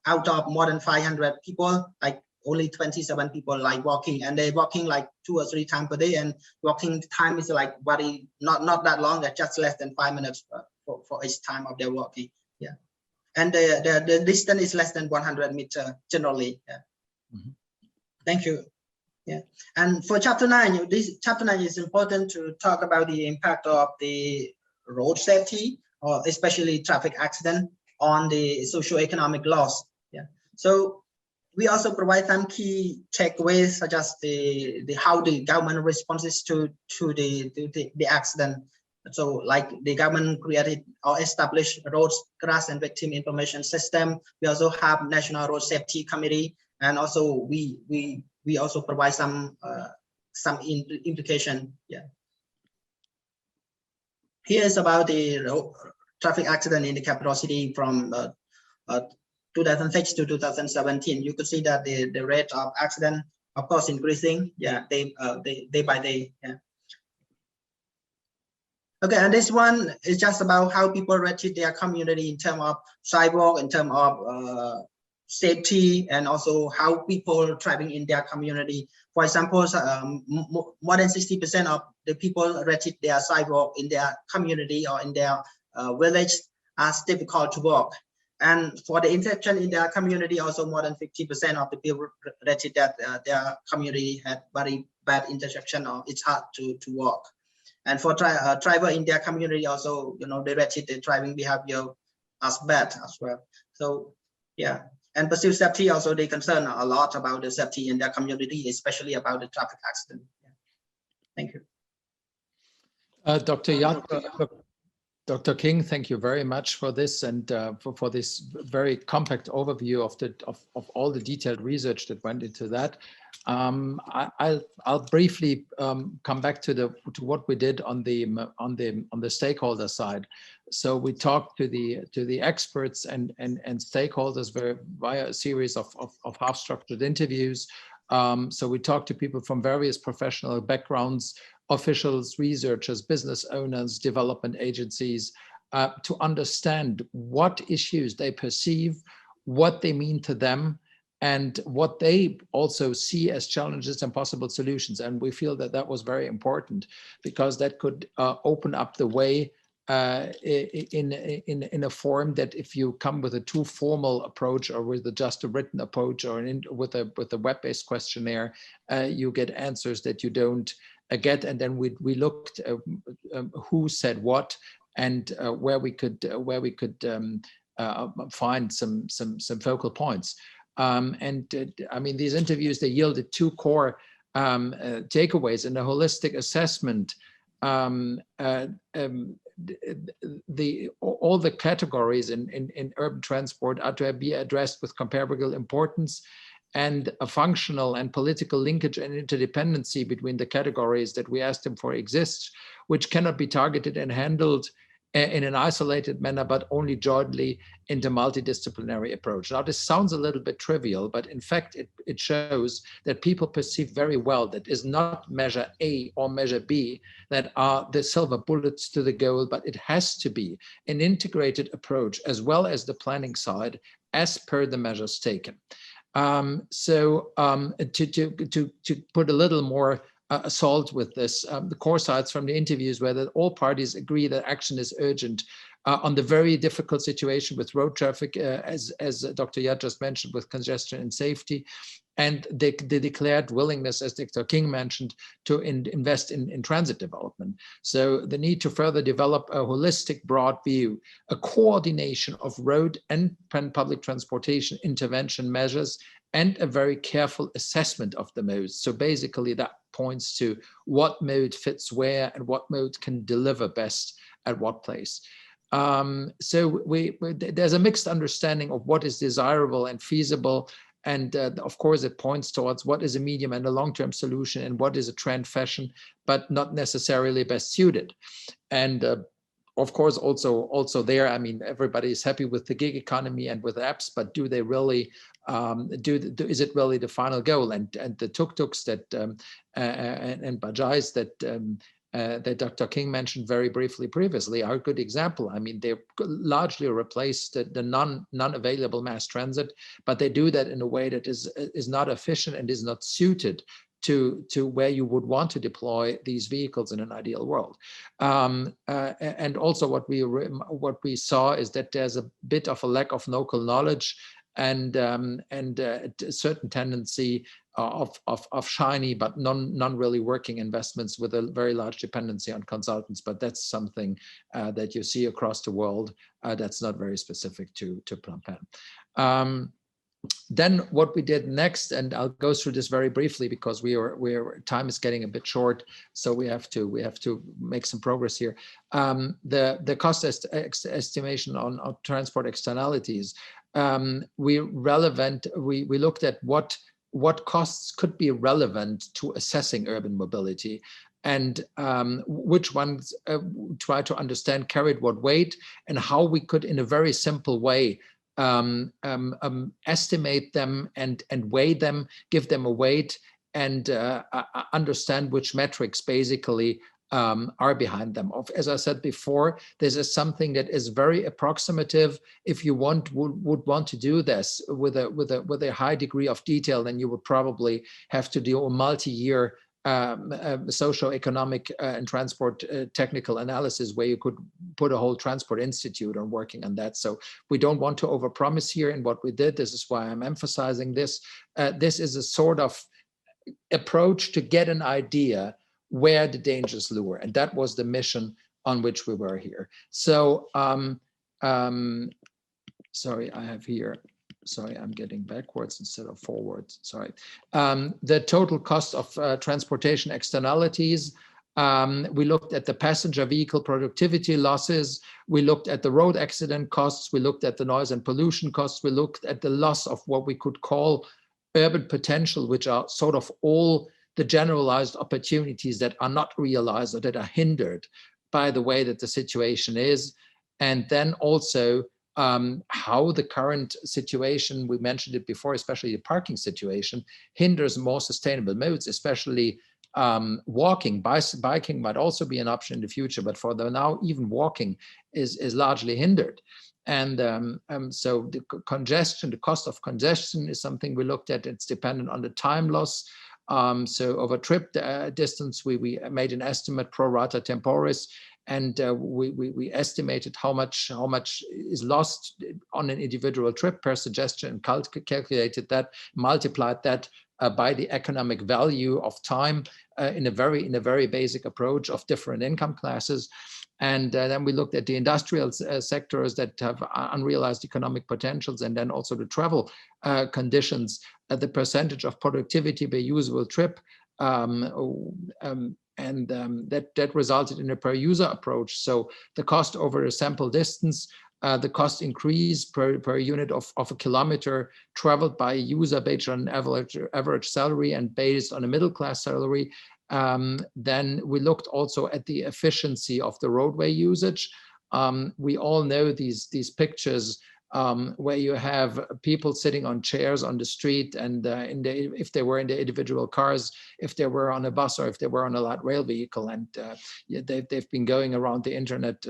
out of more than 500 people, like only 27 people like walking, and they're walking like 2 or 3 times per day, and walking time is like very not that long, just less than 5 minutes for each time of their walking. Yeah, and the distance is less than 100 meters generally. Yeah. Mm-hmm. Thank you. Yeah, and for chapter 9, this chapter 9 is important to talk about the impact of the road safety, or especially traffic accident, on the socio-economic loss. Yeah, so we also provide some key takeaways, such as the how the government responses to the accident. So like the government created or established road crash and victim information system. We also have National Road Safety Committee, and also we also provide some implication. Yeah. Here is about the road traffic accident in the capital city from 2006 to 2017. You could see that the rate of accident, of course, increasing. Yeah, day by day. Yeah. Okay, and this one is just about how people rated their community in terms of sidewalk, in terms of safety, and also how people driving in their community. For example, more than 60% of the people rated their sidewalk in their community or in their village as difficult to walk. And for the intersection in their community, also more than 50% of the people rated that their community had very bad intersection, or it's hard to walk. And for driver in their community also, they rated the driving behavior as bad as well. So yeah, and perceived safety also, they concern a lot about the safety in their community, especially about the traffic accident. Yeah. Thank you. Dr. Yat, Dr. King, thank you very much for this, and for this very compact overview of all the detailed research that went into that. I'll briefly come back to what we did on the stakeholder side. So we talked to the experts and stakeholders via a series of half-structured interviews. So we talked to people from various professional backgrounds, officials, researchers, business owners, development agencies, to understand what issues they perceive, what they mean to them, and what they also see as challenges and possible solutions. And we feel that that was very important, because that could open up the way in a form that if you come with a too formal approach, or with just a written approach, or with a web-based questionnaire, you get answers that you don't get. And then we looked who said what, and where we could find some focal points. I mean, these interviews, they yielded 2 core takeaways. In a holistic assessment, all the categories in urban transport are to be addressed with comparable importance, and a functional and political linkage and interdependency between the categories that we asked them for exists, which cannot be targeted and handled in an isolated manner, but only jointly in the multidisciplinary approach. Now, this sounds a little bit trivial, but in fact, it shows that people perceive very well that is not measure A or measure B that are the silver bullets to the goal, but it has to be an integrated approach, as well as the planning side, as per the measures taken. To put a little more salt with this, the core sides from the interviews were that all parties agree that action is urgent on the very difficult situation with road traffic, as Dr. Yat just mentioned, with congestion and safety, and the declared willingness, as Dr. King mentioned, to invest in transit development. So the need to further develop a holistic, broad view, a coordination of road and public transportation intervention measures, and a very careful assessment of the modes. So basically that points to what mode fits where and what mode can deliver best at what place. So there's a mixed understanding of what is desirable and feasible. And of course, it points towards what is a medium and a long-term solution and what is a trend fashion, but not necessarily best suited. And of course, also there, I mean, everybody is happy with the gig economy and with apps, but do they really, is it really the final goal? And the tuk-tuks that, and bajais that Dr. King mentioned very briefly previously are a good example. I mean, they largely replaced the non-available mass transit, but they do that in a way that is not efficient and is not suited to where you would want to deploy these vehicles in an ideal world. And also what we saw is that there's a bit of a lack of local knowledge and a certain tendency of shiny but non really working investments with a very large dependency on consultants. But that's something that you see across the world. That's not very specific to Phnom Penh. Then what we did next, and I'll go through this very briefly because time is getting a bit short, so we have to make some progress here. The cost estimation on transport externalities. We looked at what costs could be relevant to assessing urban mobility, and which ones try to understand carried what weight, and how we could, in a very simple way, estimate them and weigh them, give them a weight, and understand which metrics basically are behind them. As I said before, this is something that is very approximative. If you would want to do this with a high degree of detail, then you would probably have to do a multi-year socio-economic and transport technical analysis, where you could put a whole transport institute on working on that. So we don't want to overpromise here in what we did. This is why I'm emphasizing this. This is a sort of approach to get an idea where the dangers lure, and that was the mission on which we were here. So sorry, I have here. Sorry, I'm getting backwards instead of forwards. Sorry. The total cost of transportation externalities. We looked at the passenger vehicle productivity losses. We looked at the road accident costs. We looked at the noise and pollution costs. We looked at the loss of what we could call urban potential, which are sort of all the generalized opportunities that are not realized or that are hindered by the way that the situation is. And then also how the current situation, we mentioned it before, especially the parking situation, hinders more sustainable modes, especially walking. Biking might also be an option in the future, but for the now, even walking is largely hindered. And so the congestion, the cost of congestion is something we looked at. It's dependent on the time loss. So over trip distance, we made an estimate pro rata temporis, and we estimated how much is lost on an individual trip per suggestion, and calculated that, multiplied that by the economic value of time in a very basic approach of different income classes. And then we looked at the industrial sectors that have unrealized economic potentials, and then also the travel conditions, the percentage of productivity per usable trip, that resulted in a per user approach. So the cost over a sample distance, the cost increase per unit of a kilometer traveled by a user based on average salary and based on a middle class salary. Then we looked also at the efficiency of the roadway usage. We all know these pictures where you have people sitting on chairs on the street, and if they were in their individual cars, if they were on a bus, or if they were on a light rail vehicle, and they've been going around the internet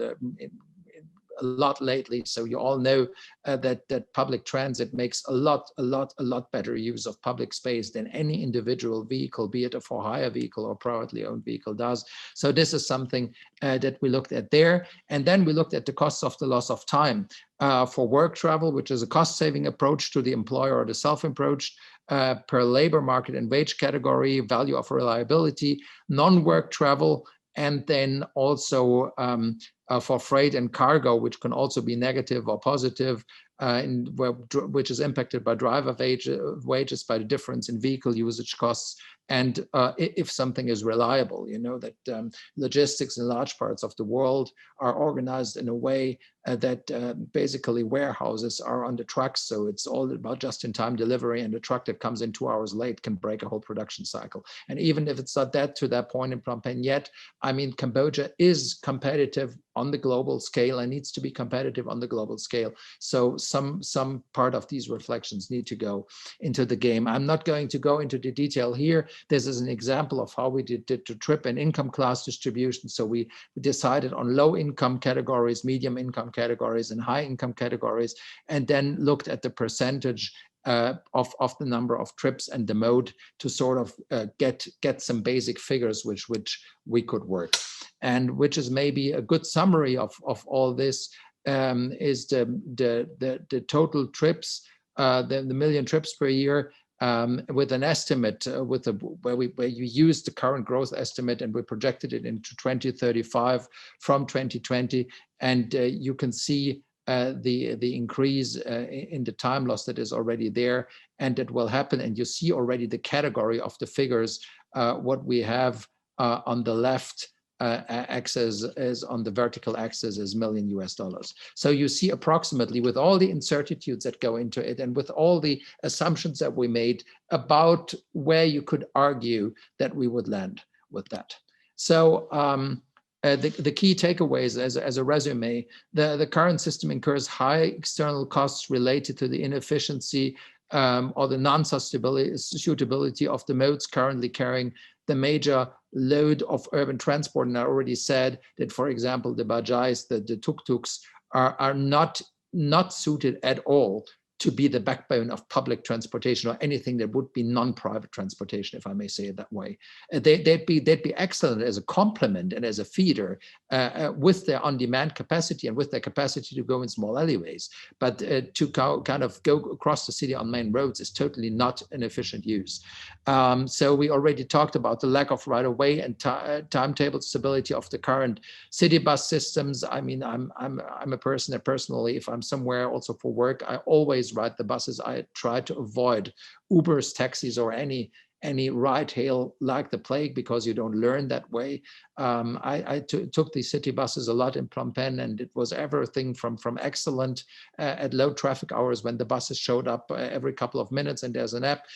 a lot lately. So you all know that public transit makes a lot better use of public space than any individual vehicle, be it a for-hire vehicle or privately owned vehicle does. So this is something that we looked at there. And then we looked at the costs of the loss of time for work travel, which is a cost-saving approach to the employer or the self-approach, per labor market and wage category, value of reliability, non-work travel, and then also for freight and cargo, which can also be negative or positive, which is impacted by driver wages, by the difference in vehicle usage costs, and if something is reliable. You know that logistics in large parts of the world are organized in a way that basically warehouses are on the trucks, so it's all about just-in-time delivery, and a truck that comes in 2 hours late can break a whole production cycle. And even if it's not to that point in Phnom Penh yet, I mean, Cambodia is competitive on the global scale and needs to be competitive on the global scale. So some part of these reflections need to go into the game. I'm not going to go into the detail here. This is an example of how we did the trip and income class distribution. So we decided on low income categories, medium income categories, and high income categories, and then looked at the percentage of the number of trips and the mode to sort of get some basic figures which we could work. And which is maybe a good summary of all this, is the total trips, the million trips per year, with an estimate where you use the current growth estimate and we projected it into 2035 from 2020, and you can see the increase in the time loss that is already there, and that will happen. And you see already the category of the figures. What we have on the left axis is on the vertical axis is $million US. So you see approximately, with all the incertitudes that go into it and with all the assumptions that we made, about where you could argue that we would land with that. So the key takeaways as a resume: the current system incurs high external costs related to the inefficiency or the non-suitability of the modes currently carrying the major load of urban transport. And I already said that, for example, the bajais, the tuk-tuks are not suited at all to be the backbone of public transportation or anything that would be non-private transportation, if I may say it that way. They'd be excellent as a complement and as a feeder with their on-demand capacity and with their capacity to go in small alleyways. But to kind of go across the city on main roads is totally not an efficient use. So we already talked about the lack of right-of-way and timetable stability of the current city bus systems. I mean, I'm a person that personally, if I'm somewhere also for work, I always ride the buses. I try to avoid Ubers, taxis, or any ride hail like the plague, because you don't learn that way. I took the city buses a lot in Phnom Penh, and it was everything from excellent at low traffic hours when the buses showed up every couple of minutes and there's an app,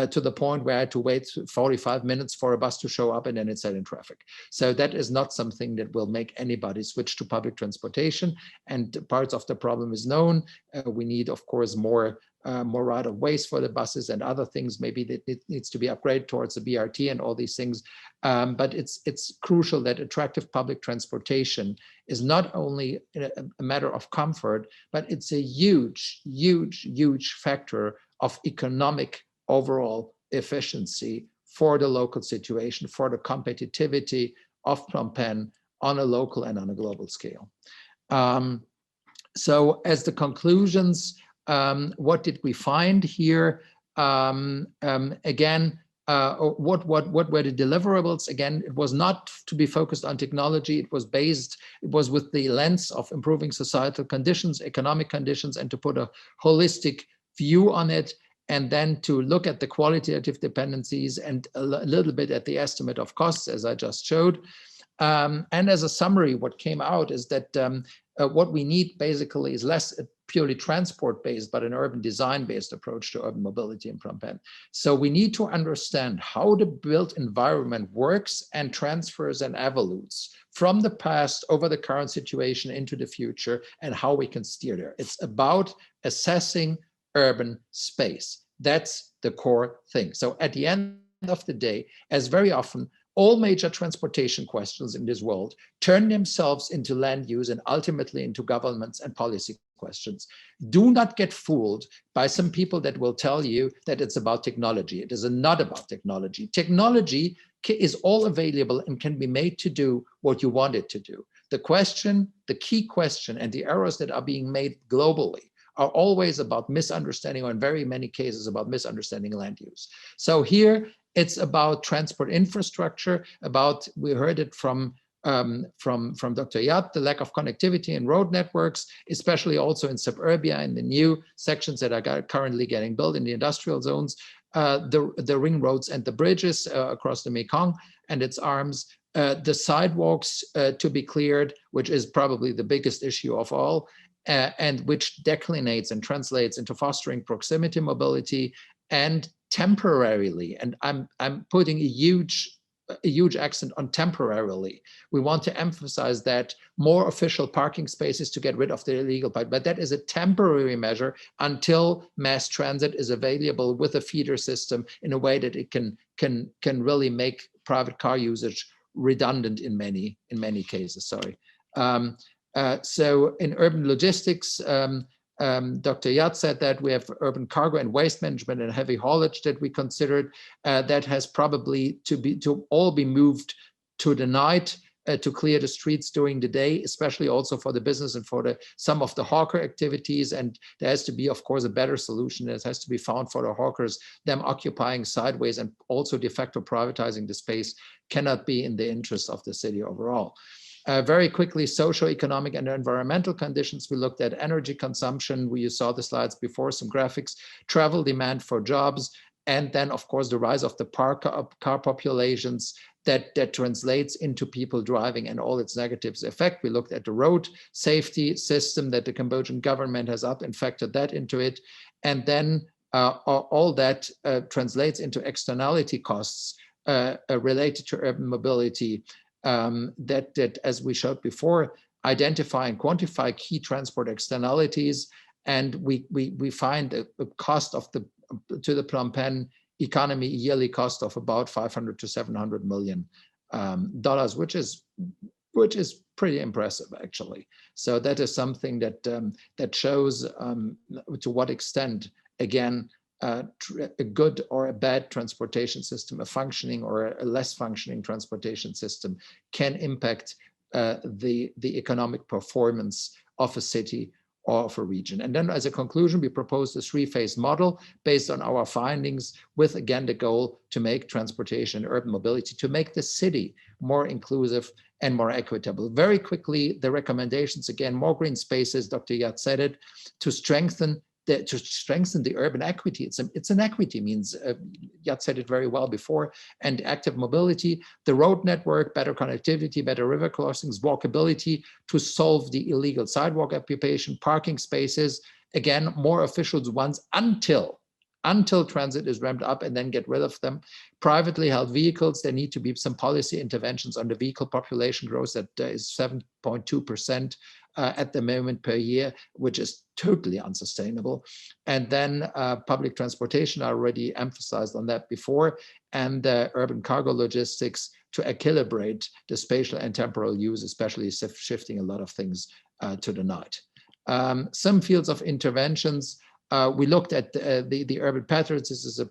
to the point where I had to wait 45 minutes for a bus to show up and then it sat in traffic. So that is not something that will make anybody switch to public transportation, and parts of the problem is known. We need, of course, more right-of-ways for the buses and other things. Maybe that it needs to be upgraded towards the BRT and all these things. But it's crucial that attractive public transportation is not only a matter of comfort, but it's a huge factor of economic overall efficiency for the local situation, for the competitivity of Phnom Penh on a local and on a global scale. So as the conclusions, what did we find here? Again, what were the deliverables? Again, it was not to be focused on technology. It was with the lens of improving societal conditions, economic conditions, and to put a holistic view on it, and then to look at the qualitative dependencies and a little bit at the estimate of costs, as I just showed. And as a summary, what came out is that what we need basically is less a purely transport-based, but an urban design-based approach to urban mobility in Phnom Penh. So we need to understand how the built environment works and transfers and evolutes from the past over the current situation into the future, and how we can steer there. It's about assessing urban space. That's the core thing. So at the end of the day, as very often all major transportation questions in this world turn themselves into land use and ultimately into governments and policy questions. Do not get fooled by some people that will tell you that it's about technology. It is not about technology. Technology is all available and can be made to do what you want it to do. The question, the key question, and the errors that are being made globally are always about misunderstanding, or in very many cases about misunderstanding land use. So here it's about transport infrastructure, about, we heard it from Dr. Yat, the lack of connectivity in road networks, especially also in suburbia and the new sections that are currently getting built in the industrial zones, the ring roads and the bridges across the Mekong and its arms, the sidewalks to be cleared, which is probably the biggest issue of all, and which declinates and translates into fostering proximity mobility and temporarily, and I'm putting a huge accent on temporarily. We want to emphasize that more official parking spaces to get rid of the illegal part, but that is a temporary measure until mass transit is available with a feeder system in a way that it can really make private car usage redundant in many cases. Sorry. So in urban logistics, Dr. Yat said that we have urban cargo and waste management and heavy haulage that we considered. That has probably to all be moved to the night to clear the streets during the day, especially also for the business and for some of the hawker activities. And there has to be, of course, a better solution that has to be found for the hawkers. Them occupying sideways and also de facto privatizing the space cannot be in the interest of the city overall. Very quickly, socio-economic and environmental conditions. We looked at energy consumption. You saw the slides before, some graphics, travel demand for jobs, and then, of course, the rise of the car populations that translates into people driving and all its negatives effect. We looked at the road safety system that the Cambodian government has up and factored that into it. And then all that translates into externality costs related to urban mobility. That, as we showed before, identify and quantify key transport externalities, and we find a cost of to the Phnom Penh economy, yearly cost of about $500 to $700 million, which is pretty impressive, actually. So that is something that shows to what extent, again, a good or a bad transportation system, a functioning or a less functioning transportation system can impact the economic performance of a city or of a region. And then as a conclusion, we proposed a three-phase model based on our findings with, again, the goal to make transportation and urban mobility, to make the city more inclusive and more equitable. Very quickly, the recommendations, again, more green spaces, Dr. Yat said it, to strengthen the urban equity. It's an equity, means Yat said it very well before, and active mobility, the road network, better connectivity, better river crossings, walkability to solve the illegal sidewalk occupation, parking spaces, again, more official ones until transit is ramped up, and then get rid of them. Privately held vehicles, there need to be some policy interventions on the vehicle population growth that is 7.2% at the moment per year, which is totally unsustainable. And then public transportation, I already emphasized on that before, and urban cargo logistics to equilibrate the spatial and temporal use, especially shifting a lot of things to the night. Some fields of interventions. We looked at the urban patterns. This is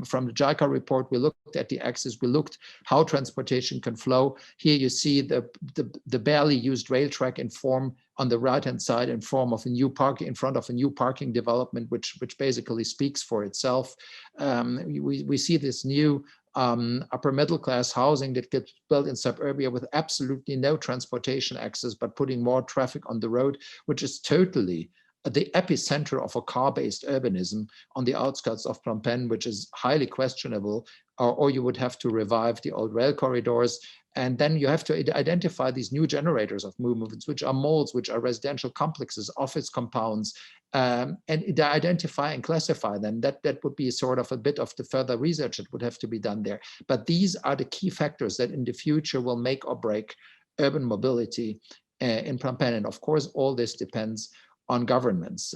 from the JICA report. We looked at the axis. We looked how transportation can flow. Here you see the barely used rail track in form on the right-hand side in form of a new park in front of a new parking development, which basically speaks for itself. We see this new upper middle class housing that gets built in suburbia with absolutely no transportation access, but putting more traffic on the road, which is totally the epicenter of a car-based urbanism on the outskirts of Phnom Penh, which is highly questionable, or you would have to revive the old rail corridors. And then you have to identify these new generators of movements, which are malls, which are residential complexes, office compounds, and identify and classify them. That would be sort of a bit of the further research that would have to be done there. But these are the key factors that in the future will make or break urban mobility in Phnom Penh. And of course, all this depends on governance.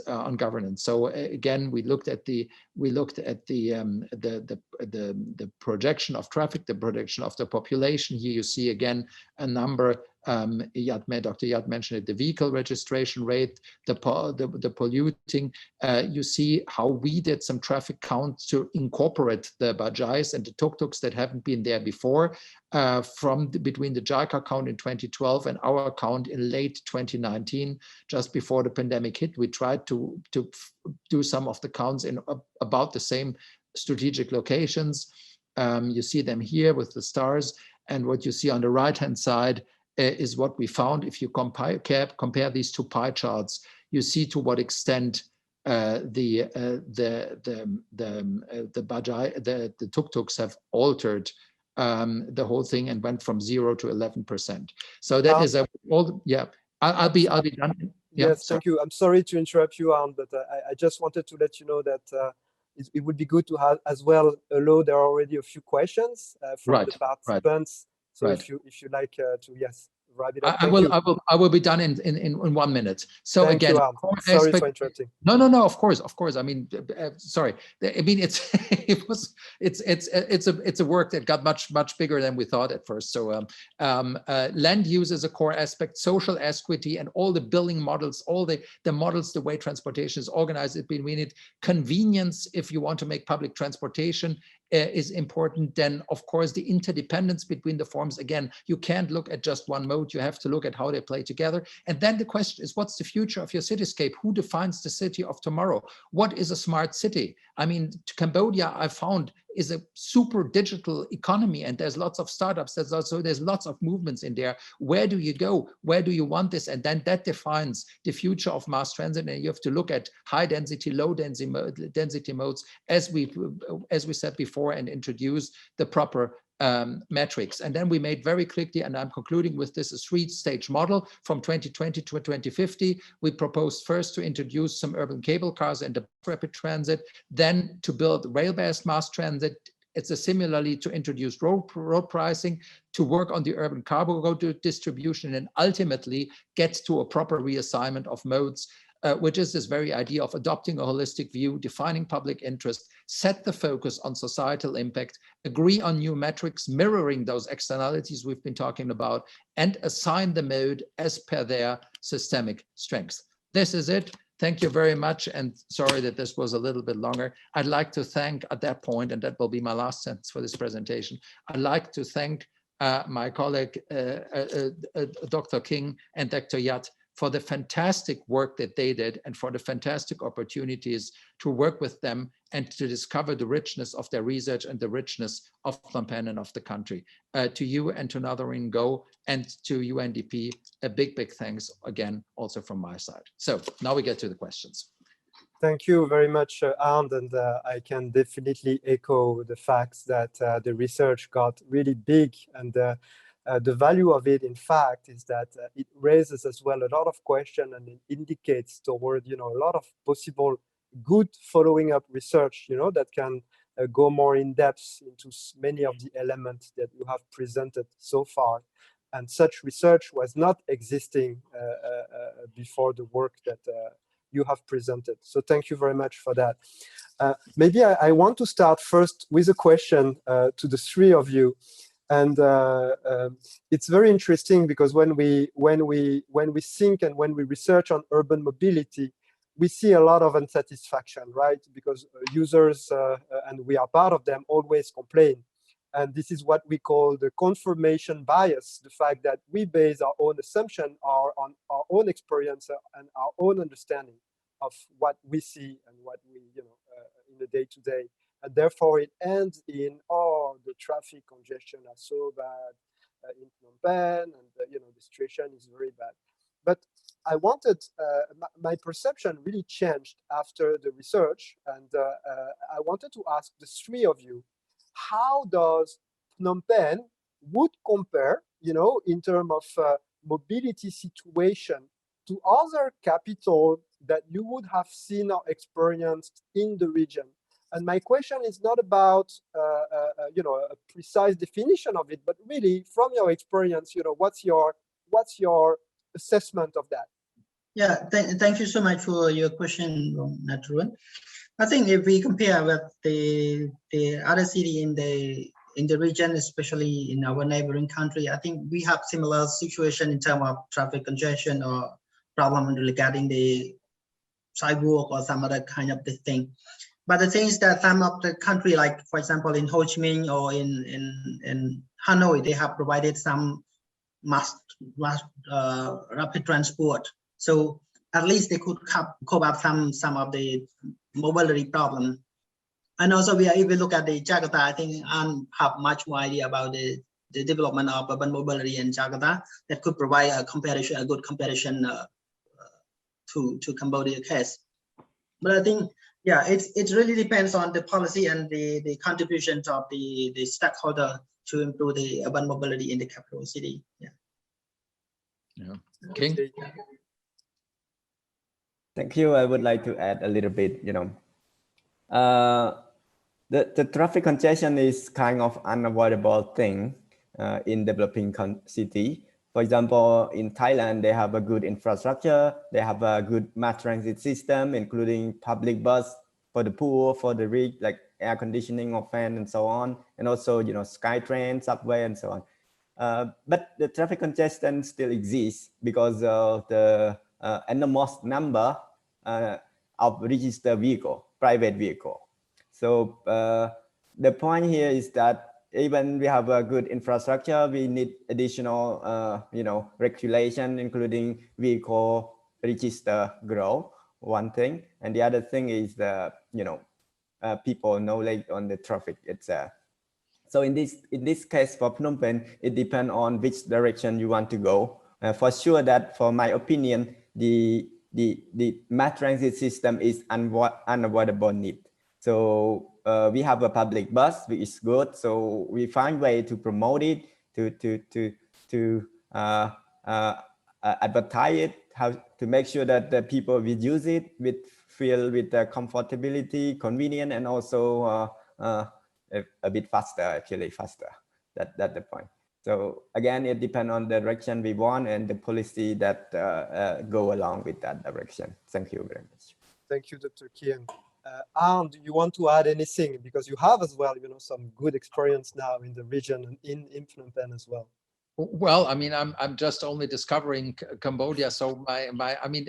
So again, we looked at the projection of traffic, the projection of the population. Here you see again a number. Dr. Yat mentioned it, the vehicle registration rate, the polluting. You see how we did some traffic counts to incorporate the bajais and the tuk-tuks that haven't been there before, between the JICA count in 2012 and our count in late 2019, just before the pandemic hit. We tried to do some of the counts in about the same strategic locations. You see them here with the stars, and what you see on the right-hand side is what we found. If you compare these two pie charts, you see to what extent the tuk-tuks have altered the whole thing and went from 0 to 11%. So that is I'll be done. Yes, thank you. I'm sorry to interrupt you, Arnd, but I just wanted to let you know that it would be good to have as well. Although there are already a few questions from the participants. So if you like to wrap it up. I will be done in 1 minute. So thank again, you, sorry for interrupting. No, of course. I mean, sorry. I mean, it's a work that got much bigger than we thought at first. So land use is a core aspect, social equity, and all the billing models, all the models, the way transportation is organized between it, convenience. If you want to make public transportation is important, then of course the interdependence between the forms. Again, you can't look at just one mode, you have to look at how they play together. And then the question is, what's the future of your cityscape? Who defines the city of tomorrow? What is a smart city? I mean, Cambodia, I found, is a super digital economy, and there's lots of startups. There's lots of movements in there. Where do you go? Where do you want this? And then that defines the future of mass transit. And you have to look at high density, low density modes, as we said before, and introduce the proper metrics. And then we made very quickly, and I'm concluding with this, a 3-stage model from 2020 to 2050. We proposed first to introduce some urban cable cars and the rapid transit, then to build rail-based mass transit. It's similarly to introduce road pricing, to work on the urban cargo distribution, and ultimately get to a proper reassignment of modes, which is this very idea of adopting a holistic view, defining public interest, set the focus on societal impact, agree on new metrics mirroring those externalities we've been talking about, and assign the mode as per their systemic strength. This is it. Thank you very much, and sorry that this was a little bit longer. I'd like to thank at that point, and that will be my last sentence for this presentation, I'd like to thank my colleague, Dr. King and Dr. Yat, for the fantastic work that they did and for the fantastic opportunities to work with them and to discover the richness of their research and the richness of Phnom Penh and of the country. To you and to Natharoun NGO and to UNDP, a big thanks again also from my side. So now we get to the questions. Thank you very much, Arnd, and I can definitely echo the fact that the research got really big, and the value of it, in fact, is that it raises as well a lot of questions, and it indicates toward, a lot of possible good following up research, that can go more in depth into many of the elements that you have presented so far. And such research was not existing before the work that you have presented. So thank you very much for that. Maybe I want to start first with a question to the three of you. And it's very interesting because when we think and when we research on urban mobility, we see a lot of unsatisfaction, right? Because users, and we are part of them, always complain. And this is what we call the confirmation bias, the fact that we base our own assumption on our own experience and our own understanding of what we see and what we, in the day-to-day. And therefore, it ends in, oh, the traffic congestion are so bad in Phnom Penh, and the situation is very bad. But I wanted, my perception really changed after the research, and I wanted to ask the three of you, how does Phnom Penh would compare, in terms of mobility situation to other capitals that you would have seen or experienced in the region? And my question is not about, a precise definition of it, but really from your experience, what's your assessment of that? Yeah, thank you so much for your question, Natharoun. I think if we compare with the other city in the region, especially in our neighboring country, I think we have similar situation in terms of traffic congestion or problem regarding the sidewalk or some other kind of the thing. But the thing is that some of the country, like for example in Ho Chi Minh or in Hanoi, they have provided some mass rapid transport. So at least they could cope up some of the mobility problem. And also if we look at the Jakarta, I think I have much more idea about the development of urban mobility in Jakarta that could provide a good comparison to Cambodia case. But I think, yeah, it really depends on the policy and the contributions of the stakeholder to improve the urban mobility in the capital city. Yeah. King. Thank you. I would like to add a little bit, the traffic congestion is kind of unavoidable thing in developing city. For example, in Thailand, they have a good infrastructure. They have a good mass transit system, including public bus for the poor, for the rich, like air conditioning or fan and so on. And also, SkyTrain, subway and so on. But the traffic congestion still exists because of the enormous number of registered vehicle, private vehicle. So the point here is that even we have a good infrastructure, we need additional, regulation, including vehicle register growth, one thing. And the other thing is the, people knowledge on the traffic itself. So in this case for Phnom Penh, it depends on which direction you want to go. For sure that, for my opinion, the mass transit system is unavoidable need. So we have a public bus, which is good. So we find way to promote it, to advertise it, how to make sure that the people will use it, feel with the comfortability, convenient, and also a bit faster, actually faster. That's the point. So again, it depends on the direction we want and the policy that go along with that direction. Thank you very much. Thank you, Dr. Kian. Arnd, do you want to add anything? Because you have as well, some good experience now in the region and in Phnom Penh as well. Well, I mean, I'm just only discovering Cambodia, so I mean,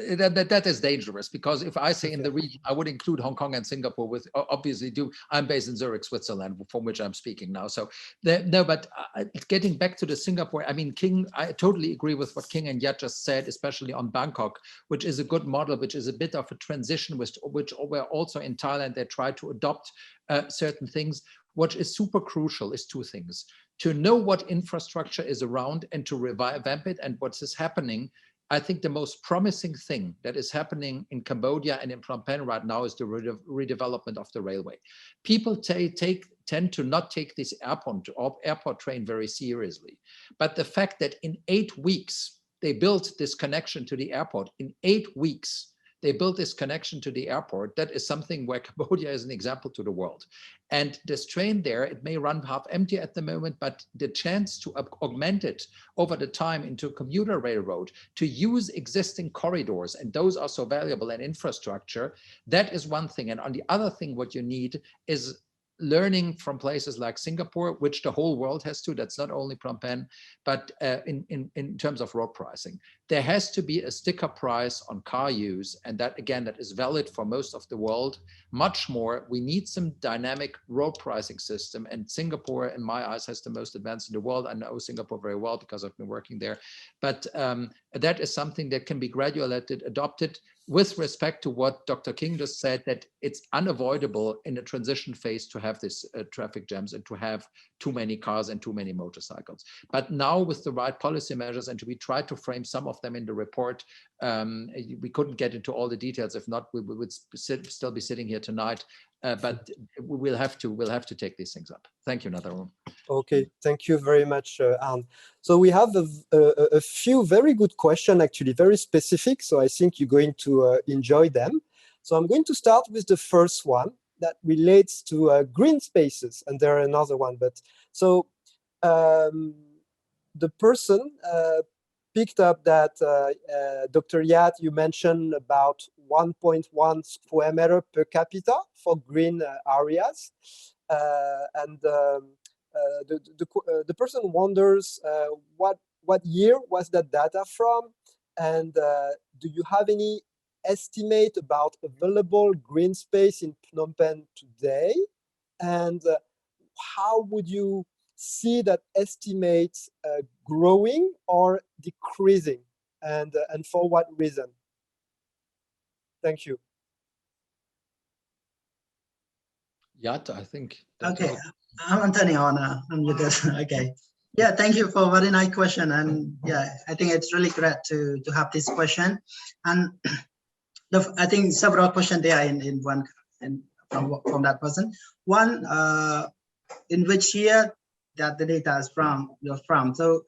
that is dangerous, because if I say in the region, I would include Hong Kong and Singapore. With obviously, I'm based in Zurich, Switzerland, from which I'm speaking now. So no, but getting back to the Singapore, I mean, King, I totally agree with what King and Yat just said, especially on Bangkok, which is a good model, which is a bit of a transition, which where also in Thailand they try to adopt certain things. What is super crucial is two things: to know what infrastructure is around and to revamp it. And what is happening, I think the most promising thing that is happening in Cambodia and in Phnom Penh right now is the redevelopment of the railway. People tend to not take this airport train very seriously. But the fact that in 8 weeks, they built this connection to the airport, in 8 weeks, they built this connection to the airport. That is something where Cambodia is an example to the world. And this train there, it may run half empty at the moment, but the chance to augment it over the time into a commuter railroad, to use existing corridors, and those are so valuable in infrastructure, that is one thing. And on the other thing, what you need is learning from places like Singapore, which the whole world has to, that's not only Phnom Penh, but in terms of road pricing. There has to be a sticker price on car use, and that, again, that is valid for most of the world. Much more, we need some dynamic road pricing system, and Singapore, in my eyes, has the most advanced in the world. I know Singapore very well because I've been working there, but that is something that can be gradually adopted, with respect to what Dr. King just said, that it's unavoidable in a transition phase to have this traffic jams and to have too many cars and too many motorcycles. But now with the right policy measures, and we try to frame some of them in the report, we couldn't get into all the details. If not, we would still be sitting here tonight. But we'll have to take these things up. Thank you, Natharoun. Okay, thank you very much, Arnd. So we have a few very good questions, actually, very specific. So I think you're going to enjoy them. So I'm going to start with the first one that relates to green spaces, and there are another one. But so the person picked up that Dr. Yat, you mentioned about 1.1 square meter per capita for green areas, and the person wonders what year was that data from, and do you have any estimate about available green space in Phnom Penh today, and how would you see that estimate growing or decreasing, and for what reason? Thank you. Yat, I think. Okay, I'm turning on. I'm muted. Okay. Yeah, thank you for a very nice question. And yeah, I think it's really great to have this question. And I think several questions there in one from that person. One, in which year that the data is from. So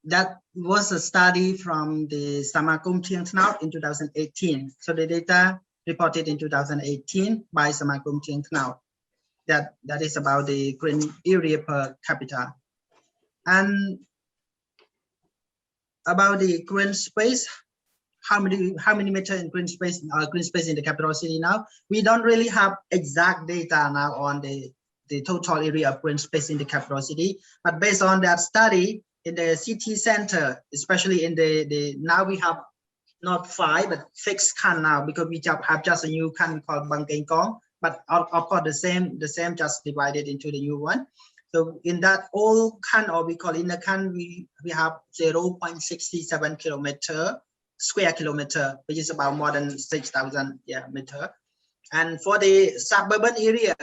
that was a study from the Samakum Tieng Knau in 2018. So the data reported in 2018 by Samakum Tieng Knau. That is about the green area per capita. And about the green space, how many meter in green space in the capital city now? We don't really have exact data now on the total area of green space in the capital city, but based on that study in the city center, especially in the now we have not 5 but 6 khan now, because we have just a new khan called Veng Kheang, but of course the same just divided into the new one. So in that old khan, or we call in the khan, we have 0.67 square kilometer, which is about more than 6,000 meter. And for the suburban area,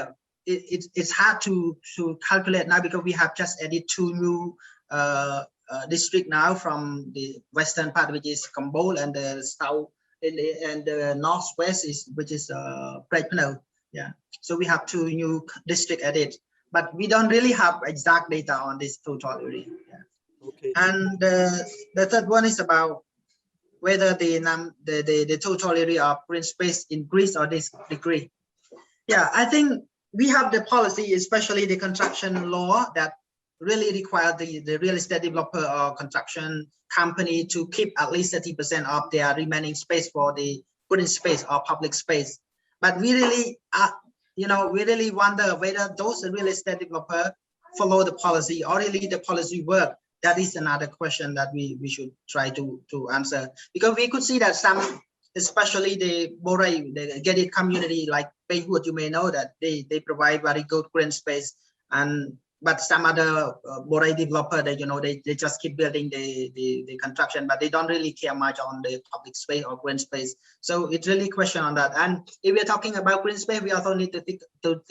it's hard to calculate now, because we have just added 2 new district now from the western part, which is Kambol, and the south and the northwest which is Bätzner. Yeah, so we have 2 new district added, but we don't really have exact data on this total area. Yeah. Okay. And the third one is about whether the total area of green space increase or decrease. Yeah, I think we have the policy, especially the construction law, that really require the real estate developer or construction company to keep at least 30% of their remaining space for the green space or public space. But we really, we really wonder whether those real estate developer follow the policy, or really the policy work. That is another question that we should try to answer, because we could see that some, especially the Borai, the gated community like Phay Huot, you may know that they provide very good green space, but some other Borai developer, they just keep building the construction, but they don't really care much on the public space or green space. So it's really a question on that. And if we're talking about green space, we also need to think of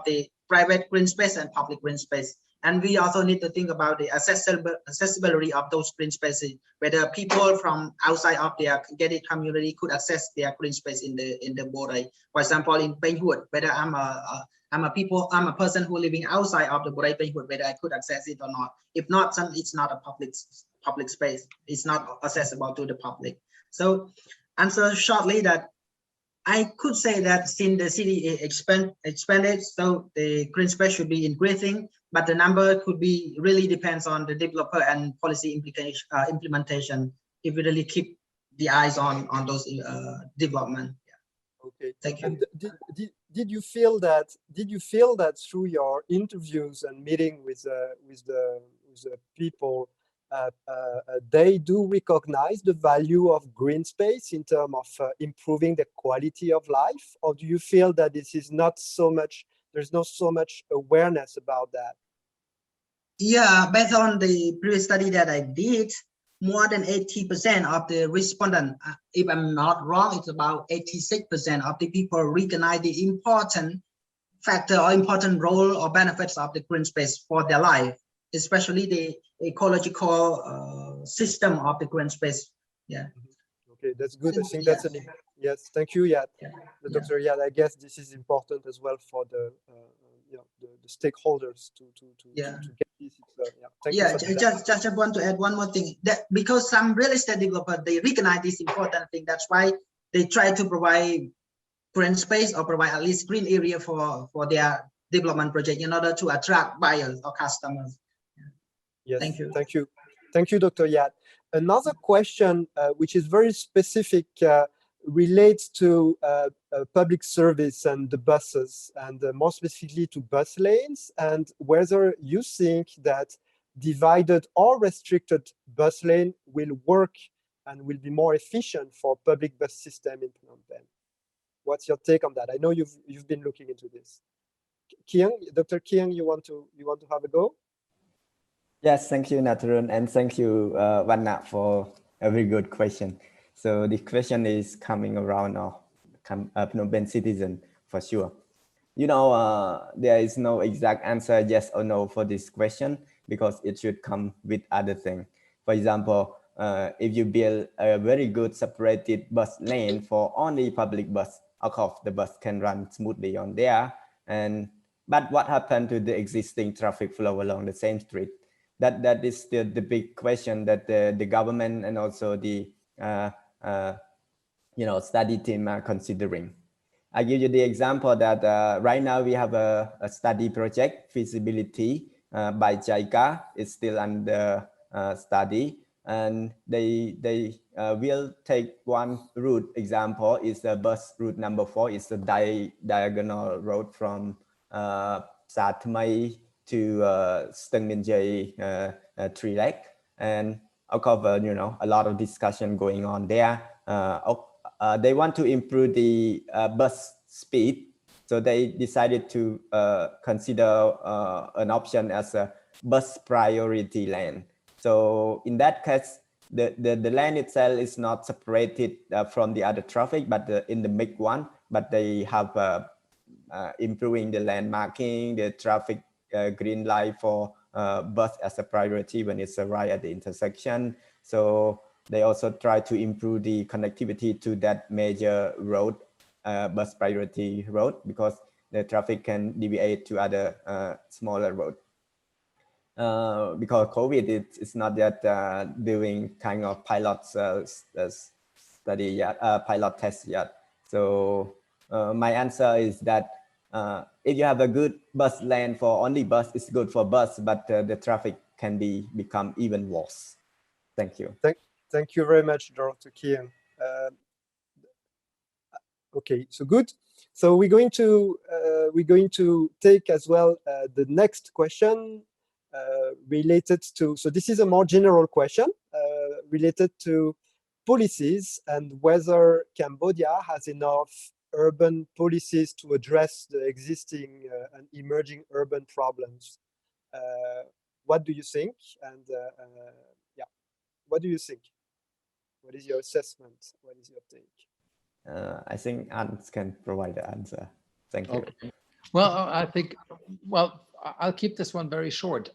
the private green space and public green space. And we also need to think about the accessibility of those green spaces, whether people from outside of their gated community could access their green space in the Borai. For example, in Phay Huot, whether I'm a person who living outside of the Borai Phay Huot, whether I could access it or not. If not, it's not a public space. It's not accessible to the public. So answer shortly that I could say that since the city expanded, so the green space should be increasing, but the number could be really depends on the developer and policy implementation. If we really keep the eyes on those development. Yeah. Okay. Thank you. And did you feel that through your interviews and meeting with the people, they do recognize the value of green space in terms of improving the quality of life, or do you feel that this is not so much? There's not so much awareness about that. Yeah, based on the previous study that I did, more than 80% of the respondents, if I'm not wrong, it's about 86% of the people recognize the important factor or important role or benefits of the green space for their life, especially the ecological system of the green space. Yeah. Okay, that's good. I think that's yes. Thank you, Yat. Yeah. Dr. Yat, I guess this is important as well for the the stakeholders to get this. Thank you. Just want to add one more thing, that because some real estate developers, they recognize this important thing, that's why they try to provide green space or provide at least green area for their development project in order to attract buyers or customers. Yes, thank you. Thank you, Dr. Yat. Another question, which is very specific, relates to public service and the buses, and more specifically to bus lanes, and whether you think that divided or restricted bus lane will work and will be more efficient for public bus system in Phnom Penh. What's your take on that? I know you've been looking into this. Kheang, Dr. Kheang, you want to have a go? Yes, thank you, Natharoun, and thank you, Vanna, for a very good question. So the question is coming around Phnom Penh citizen for sure. You know, there is no exact answer, yes or no, for this question, because it should come with other things. For example, if you build a very good separated bus lane for only public bus, of course, the bus can run smoothly on there. But what happened to the existing traffic flow along the same street? That is still the big question that the government and also the study team are considering. I give you the example that right now we have a study project, feasibility by JICA. It's still under study, and they will take one route example. Is the bus route number 4. It's a diagonal road from Sa Thmai to Stung Min Jay Tree Lake, and of course, a lot of discussion going on there. They want to improve the bus speed, so they decided to consider an option as a bus priority lane. So in that case, the lane itself is not separated from the other traffic, but in the big one. But they have improving the lane marking, the traffic green light for bus as a priority when it's arrived at the intersection. So they also try to improve the connectivity to that major road, bus priority road, because the traffic can deviate to other smaller road. Because COVID, it's not yet doing kind of pilot study yet, pilot test yet. So my answer is that if you have a good bus lane for only bus, it's good for bus, but the traffic can become even worse. Thank you. Thank you very much, Dr. Kheang. Okay, so good. So we're going to take as well the next question related to. So this is a more general question related to policies and whether Cambodia has enough urban policies to address the existing and emerging urban problems. What do you think? And yeah, what do you think? What is your assessment? What is your take? I think Arnd can provide the answer. Thank you. Okay. Well, I think, well, I'll keep this one very short.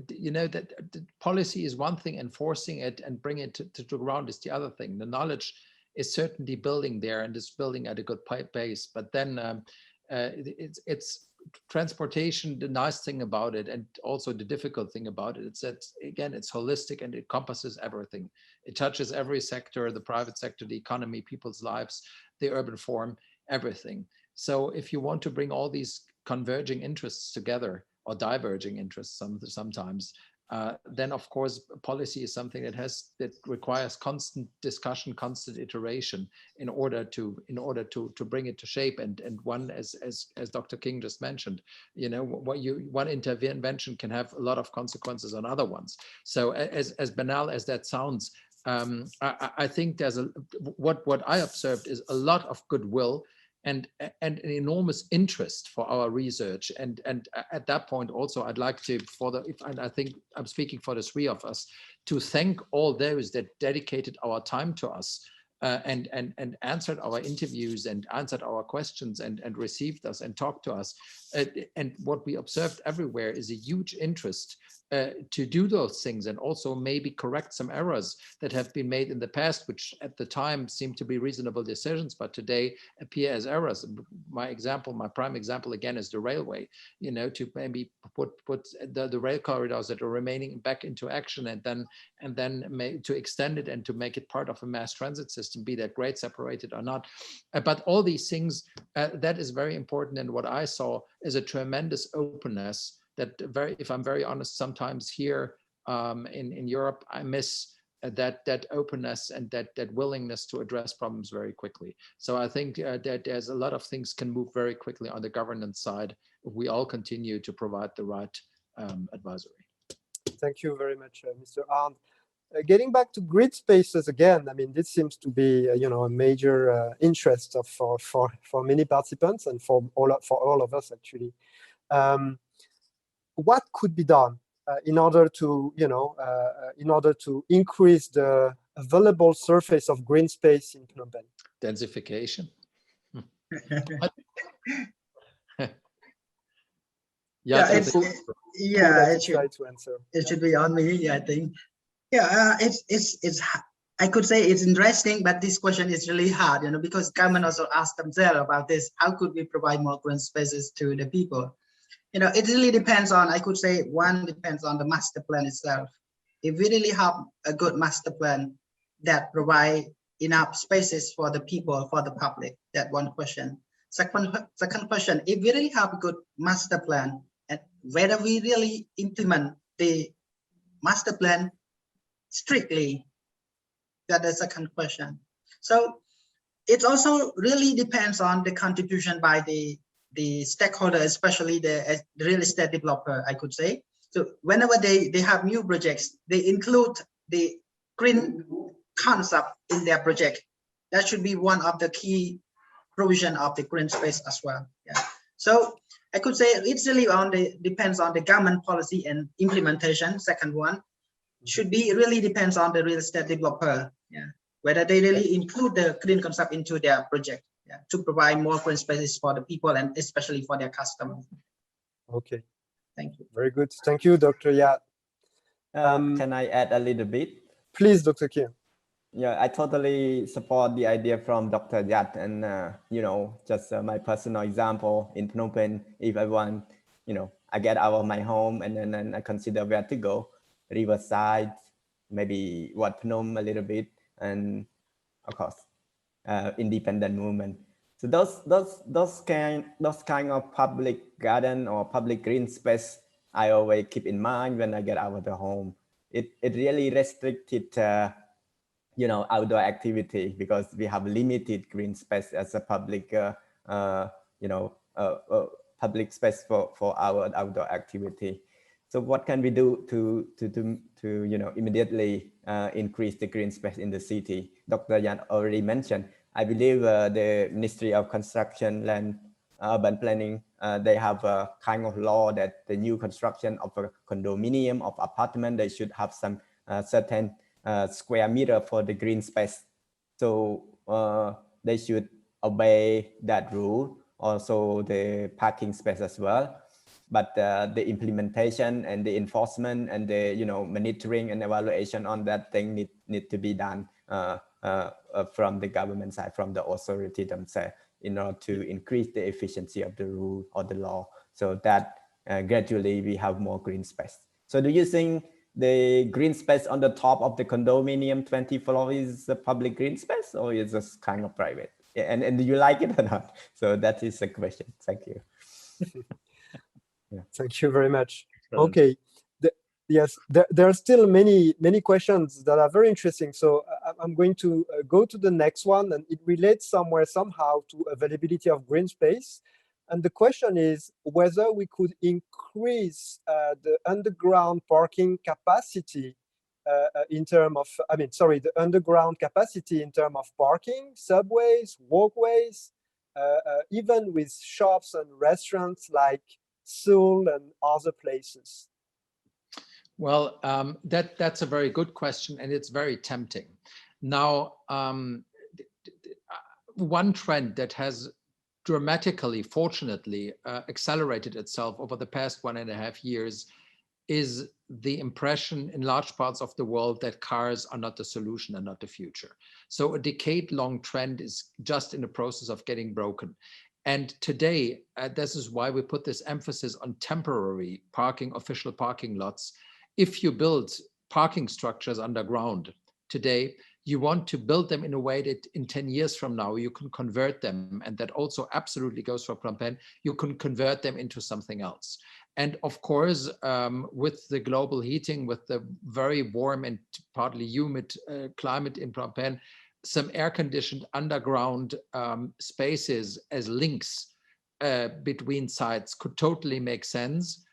You know, that policy is one thing, enforcing it and bring it to the ground is the other thing. The knowledge is certainly building there and is building at a good pace, but then it's transportation. The nice thing about it, and also the difficult thing about it, it's that, again, it's holistic and it encompasses everything. It touches every sector, the private sector, the economy, people's lives, the urban form, everything. So if you want to bring all these converging interests together, or diverging interests sometimes, then of course policy is something that requires constant discussion, constant iteration in order to bring it to shape. And one, as Dr. King just mentioned, you know, one intervention can have a lot of consequences on other ones. So as banal as that sounds, I think there's what I observed is a lot of goodwill and an enormous interest for our research. And at that point also, I'd like to, and I think I'm speaking for the three of us, to thank all those that dedicated our time to us and answered our interviews and answered our questions and received us and talked to us. And what we observed everywhere is a huge interest to do those things, and also maybe correct some errors that have been made in the past, which at the time seemed to be reasonable decisions, but today appear as errors. My prime example again is the railway. You know, to maybe put the rail corridors that are remaining back into action, and then to extend it and to make it part of a mass transit system, be that grade separated or not. But all these things, that is very important. And what I saw is a tremendous openness that, if I'm very honest, sometimes here in Europe, I miss that openness and that willingness to address problems very quickly. So I think that there's a lot of things can move very quickly on the governance side if we all continue to provide the right advisory. Thank you very much, Mr. Arnd. Getting back to grid spaces again, I mean, this seems to be a major interest for many participants and for all of us actually. What could be done in order to increase the available surface of green space in Phnom Penh? Densification. It should be on me, I think. Yeah, I could say it's interesting, but this question is really hard, because government also asked themselves about this. How could we provide more green spaces to the people? It really depends on, I could say, one depends on the master plan itself. If we really have a good master plan that provide enough spaces for the people, for the public, that one question. Second question, if we really have a good master plan, and whether we really implement the master plan strictly, that is the second question. So it also really depends on the contribution by the stakeholder, especially the real estate developer, I could say. So whenever they have new projects, they include the green concept in their project. That should be one of the key provision of the green space as well. Yeah. So I could say it's really depends on the government policy and implementation. Second one should be really depends on the real estate developer. Yeah. Whether they really include the green concept into their project. Yeah, to provide more green spaces for the people and especially for their customers. Okay. Thank you. Very good. Thank you, Dr. Yat. Can I add a little bit? Please, Dr. Kim. Yeah, I totally support the idea from Dr. Yat, and just my personal example in Phnom Penh. If I want, I get out of my home and then I consider where to go, riverside, maybe Wat Phnom a little bit, and of course. Independent movement. So those kind of public garden or public green space I always keep in mind when I get out of the home. It really restricted outdoor activity because we have limited green space as a public public space for our outdoor activity. So what can we do to immediately increase the green space in the city? Dr. Yat already mentioned. I believe the Ministry of Construction, Land, Urban Planning, they have a kind of law that the new construction of a condominium of apartment, they should have some certain square meter for the green space. So they should obey that rule. Also the parking space as well. But the implementation and the enforcement and the monitoring and evaluation on that thing need to be done from the government side, from the authority themselves, in order to increase the efficiency of the rule or the law, so that gradually we have more green space. So do you think the green space on the top of the condominium 20 floors is a public green space, or is this kind of private? And do you like it or not? So that is the question. Thank you. Yeah. Thank you very much. Okay. Yes, there are still many questions that are very interesting. So I'm going to go to the next one, and it relates somehow to availability of green space. And the question is whether we could increase the underground parking capacity the underground capacity in terms of parking, subways, walkways, even with shops and restaurants like Seoul and other places. Well, that's a very good question, and it's very tempting. Now, one trend that has dramatically, fortunately, accelerated itself over the past 1.5 years is the impression in large parts of the world that cars are not the solution and not the future. So a decade-long trend is just in the process of getting broken. And today, this is why we put this emphasis on temporary parking, official parking lots. If you build parking structures underground today, you want to build them in a way that in 10 years from now, you can convert them. And that also absolutely goes for Phnom Penh. You can convert them into something else. And of course, with the global heating, with the very warm and partly humid climate in Phnom Penh, some air-conditioned underground spaces as links between sites could totally make sense.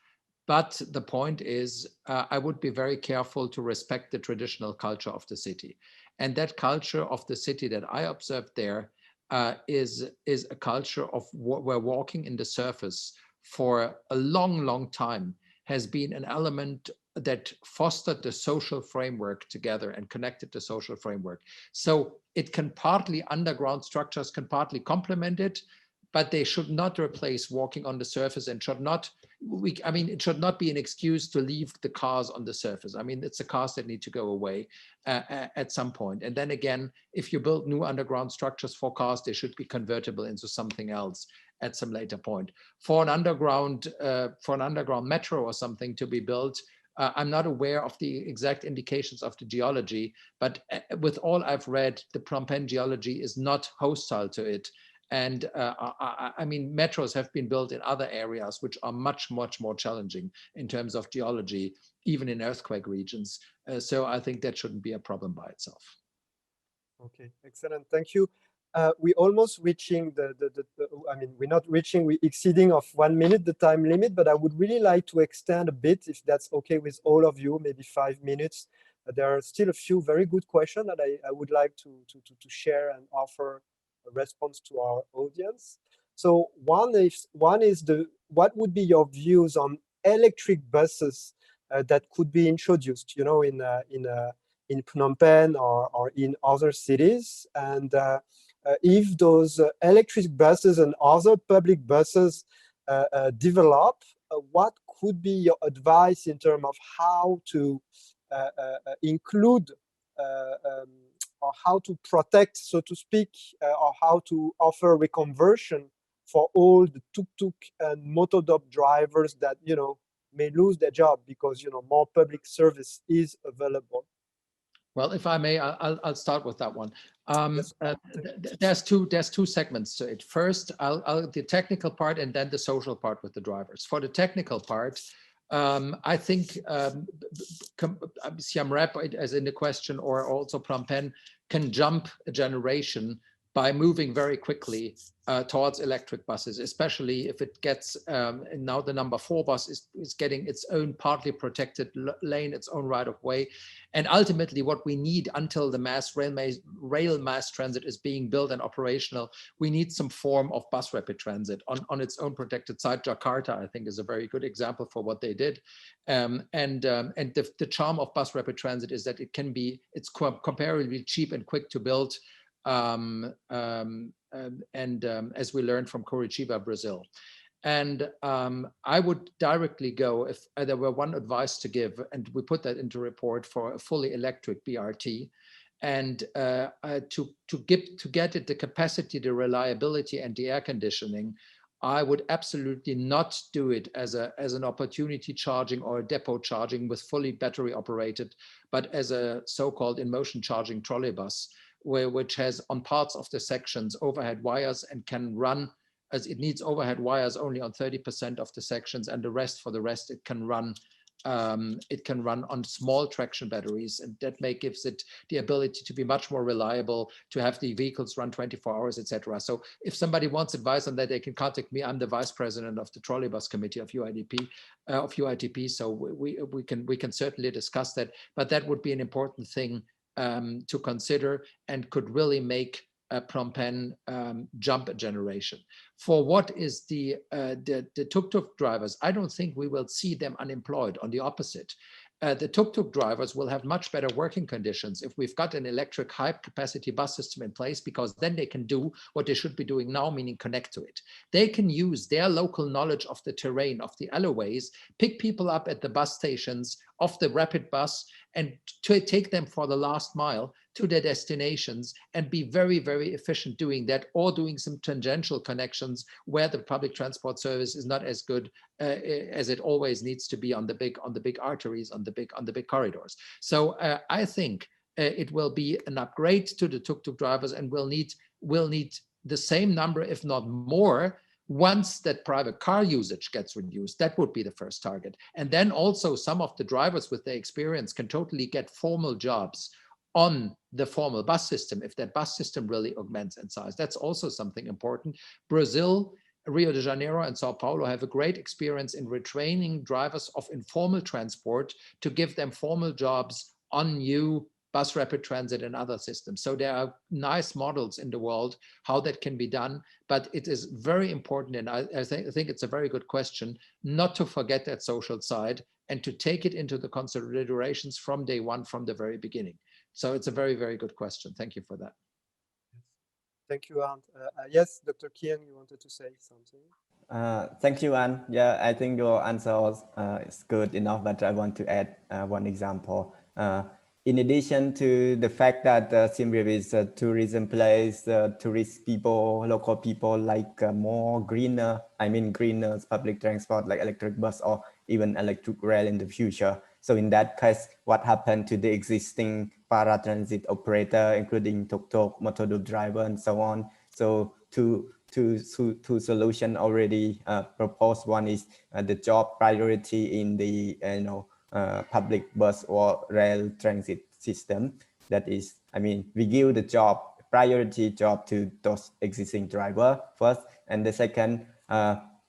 But the point is, I would be very careful to respect the traditional culture of the city. And that culture of the city that I observed there is a culture of where walking in the surface for a long, long time has been an element that fostered the social framework together and connected the social framework. So it can partly, underground structures can partly complement it, but they should not replace walking on the surface and should not, I mean, it should not be an excuse to leave the cars on the surface. I mean, it's the cars that need to go away at some point. And then again, if you build new underground structures for cars, they should be convertible into something else at some later point. For an underground metro or something to be built, I'm not aware of the exact indications of the geology, but with all I've read, the Phnom Penh geology is not hostile to it. And I mean, metros have been built in other areas which are much, much more challenging in terms of geology, even in earthquake regions. So I think that shouldn't be a problem by itself. Okay, excellent. Thank you. We're almost reaching I mean, we're not reaching, we're exceeding of 1 minute, the time limit, but I would really like to extend a bit, if that's okay with all of you, maybe 5 minutes. There are still a few very good questions that I would like to share and offer a response to our audience. So one is what would be your views on electric buses that could be introduced, you know, in Phnom Penh or in other cities, and if those electric buses and other public buses develop, what could be your advice in terms of how to include or how to protect, so to speak, or how to offer reconversion for all the tuk-tuk and motodop drivers that, you know, may lose their job because, you know, more public service is available? Well, if I may, I'll start with that one. Yes. There's two segments to it. First, the technical part and then the social part with the drivers. For the technical part, I think Siem Reap, as in the question, or also Phnom Penh, can jump a generation by moving very quickly towards electric buses, especially if it gets, now the number 4 bus is getting its own partly protected lane, its own right of way. And ultimately what we need until the rail mass transit is being built and operational, we need some form of bus rapid transit on its own protected side. Jakarta, I think, is a very good example for what they did. And the charm of bus rapid transit is that it's comparatively cheap and quick to build. As we learned from Curitiba, Brazil. And I would directly go, if there were one advice to give, and we put that into report, for a fully electric BRT, and to get it the capacity, the reliability, and the air conditioning, I would absolutely not do it as an opportunity charging or a depot charging with fully battery operated, but as a so-called in-motion charging trolleybus, which has on parts of the sections overhead wires and can run, as it needs overhead wires only on 30% of the sections, and for the rest it can run on small traction batteries, and that gives it the ability to be much more reliable, to have the vehicles run 24 hours, etc. So if somebody wants advice on that, they can contact me. I'm the vice president of the Trolleybus committee of UITP. So we can certainly discuss that, but that would be an important thing to consider, and could really make Phnom Penh jump a generation. For what is the tuk-tuk drivers, I don't think we will see them unemployed. On the opposite, the tuk-tuk drivers will have much better working conditions if we've got an electric high-capacity bus system in place, because then they can do what they should be doing now, meaning connect to it. They can use their local knowledge of the terrain, of the alleyways, pick people up at the bus stations of the rapid bus, and to take them for the last mile to their destinations, and be very, very efficient doing that, or doing some tangential connections where the public transport service is not as good as it always needs to be on the big arteries, on the big corridors. So I think it will be an upgrade to the tuk-tuk drivers, and will need the same number, if not more, once that private car usage gets reduced. That would be the first target. And then also some of the drivers with their experience can totally get formal jobs on the formal bus system, if that bus system really augments in size. That's also something important. Brazil, Rio de Janeiro and Sao Paulo have a great experience in retraining drivers of informal transport to give them formal jobs on new bus rapid transit and other systems. So there are nice models in the world how that can be done, but it is very important, and I think it's a very good question, not to forget that social side and to take it into the considerations from day one, from the very beginning. So it's a very, very good question. Thank you for that. Thank you, Arnd. Yes, Dr. Kien, you wanted to say something? Thank you, Arnd. Yeah, I think your answer is good enough, but I want to add one example. In addition to the fact that Siem Reap is a tourism place, tourist people, local people like more greener, greener public transport like electric bus or even electric rail in the future. So in that case, what happened to the existing paratransit operator, including tuk-tuk, motor driver, and so on? So two solutions already proposed. One is the job priority in the public bus or rail transit system. That is, we give the priority job to those existing driver first, and the second,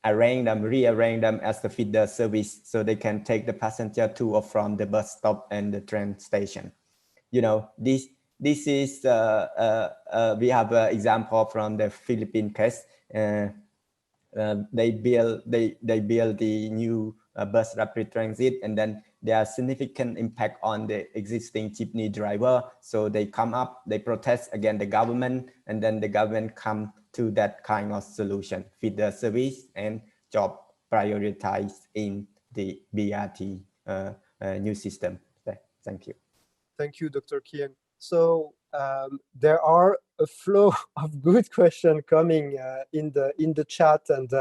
rearrange them as the feeder service so they can take the passenger to or from the bus stop and the train station. This is we have an example from the Philippine case. They build the new bus rapid transit, and then there are significant impact on the existing jeepney driver. So they come up, they protest against the government, and then the government come to that kind of solution, feeder service and job prioritized in the BRT new system. Thank you. Thank you, Dr. Kien. So there are a flow of good questions coming in the chat, and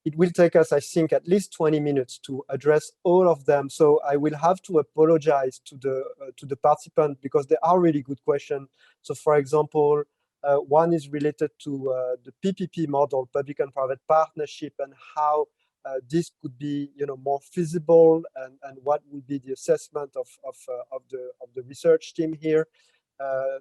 it will take us, I think, at least 20 minutes to address all of them. So I will have to apologize to the participant because they are really good questions. So for example, one is related to the PPP model, public and private partnership, and how this could be, more feasible, and what would be the assessment of the research team here.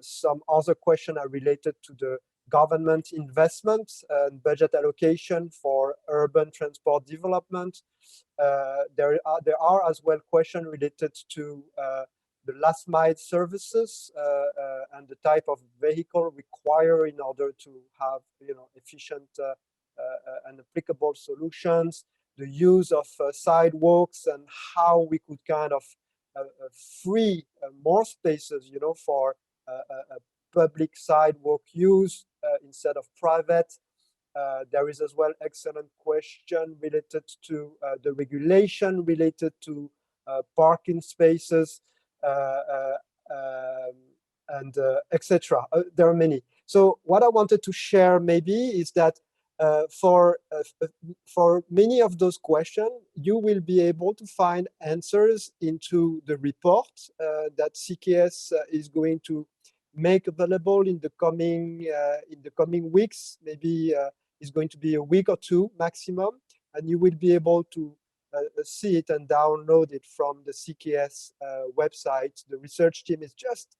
Some other questions are related to the government investment and budget allocation for urban transport development. There are as well questions related to the last mile services and the type of vehicle required in order to have efficient and applicable solutions, the use of sidewalks, and how we could kind of free more spaces for public sidewalk use instead of private. There is as well excellent question related to the regulation related to parking spaces and etc. There are many. So what I wanted to share maybe is that for many of those questions, you will be able to find answers into the report that CKS is going to make available in the coming weeks. Maybe it's going to be a week or two maximum, and you will be able to see it and download it from the CKS website. The research team is just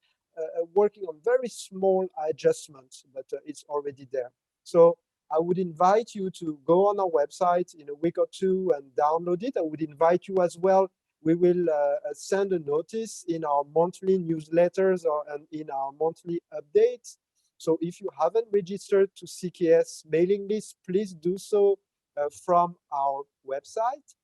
working on very small adjustments, but it's already there. So I would invite you to go on our website in a week or two and download it. I would invite you as well. We will send a notice in our monthly newsletters and in our monthly updates. So if you haven't registered to CKS mailing list, please do so from our website.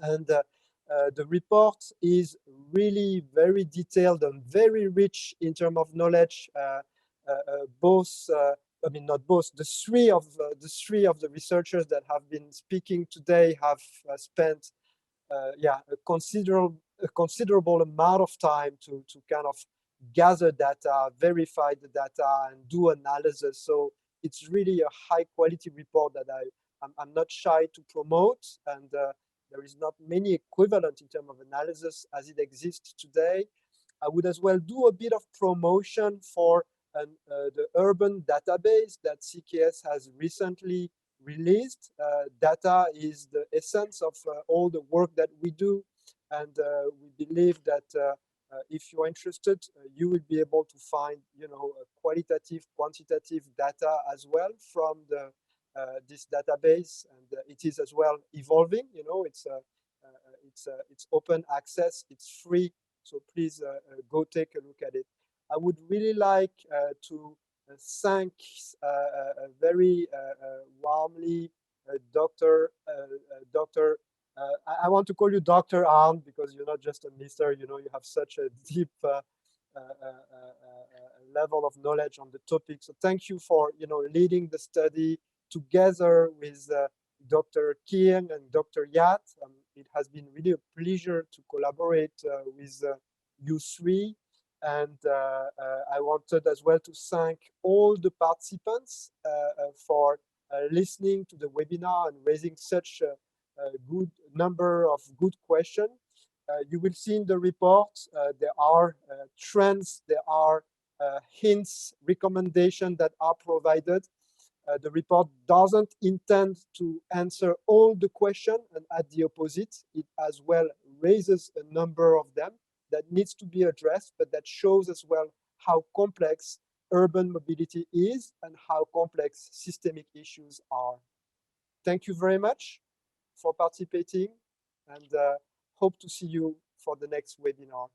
And the report is really very detailed and very rich in terms of knowledge. Not both. The three of the researchers that have been speaking today have spent a considerable amount of time to kind of gather data, verify the data, and do analysis. So it's really a high quality report that I'm not shy to promote, and there is not many equivalent in terms of analysis as it exists today. I would as well do a bit of promotion for the urban database that CKS has recently released. Data is the essence of all the work that we do, and we believe that if you're interested, you will be able to find, qualitative, quantitative data as well from this database, and it is as well evolving. It's open access, it's free, so please go take a look at it. I would really like to thank very warmly Dr. I want to call you Dr. Arnd, because you're not just a Mr. You have such a deep level of knowledge on the topic. So thank you for leading the study together with Dr. Kheang and Dr. Yat. It has been really a pleasure to collaborate with you three. And I wanted as well to thank all the participants for listening to the webinar and raising such a good number of good questions. You will see in the report there are trends, there are hints, recommendations that are provided. The report doesn't intend to answer all the questions, and at the opposite, it as well raises a number of them that needs to be addressed, but that shows as well how complex urban mobility is and how complex systemic issues are. Thank you very much for participating, and hope to see you for the next webinar.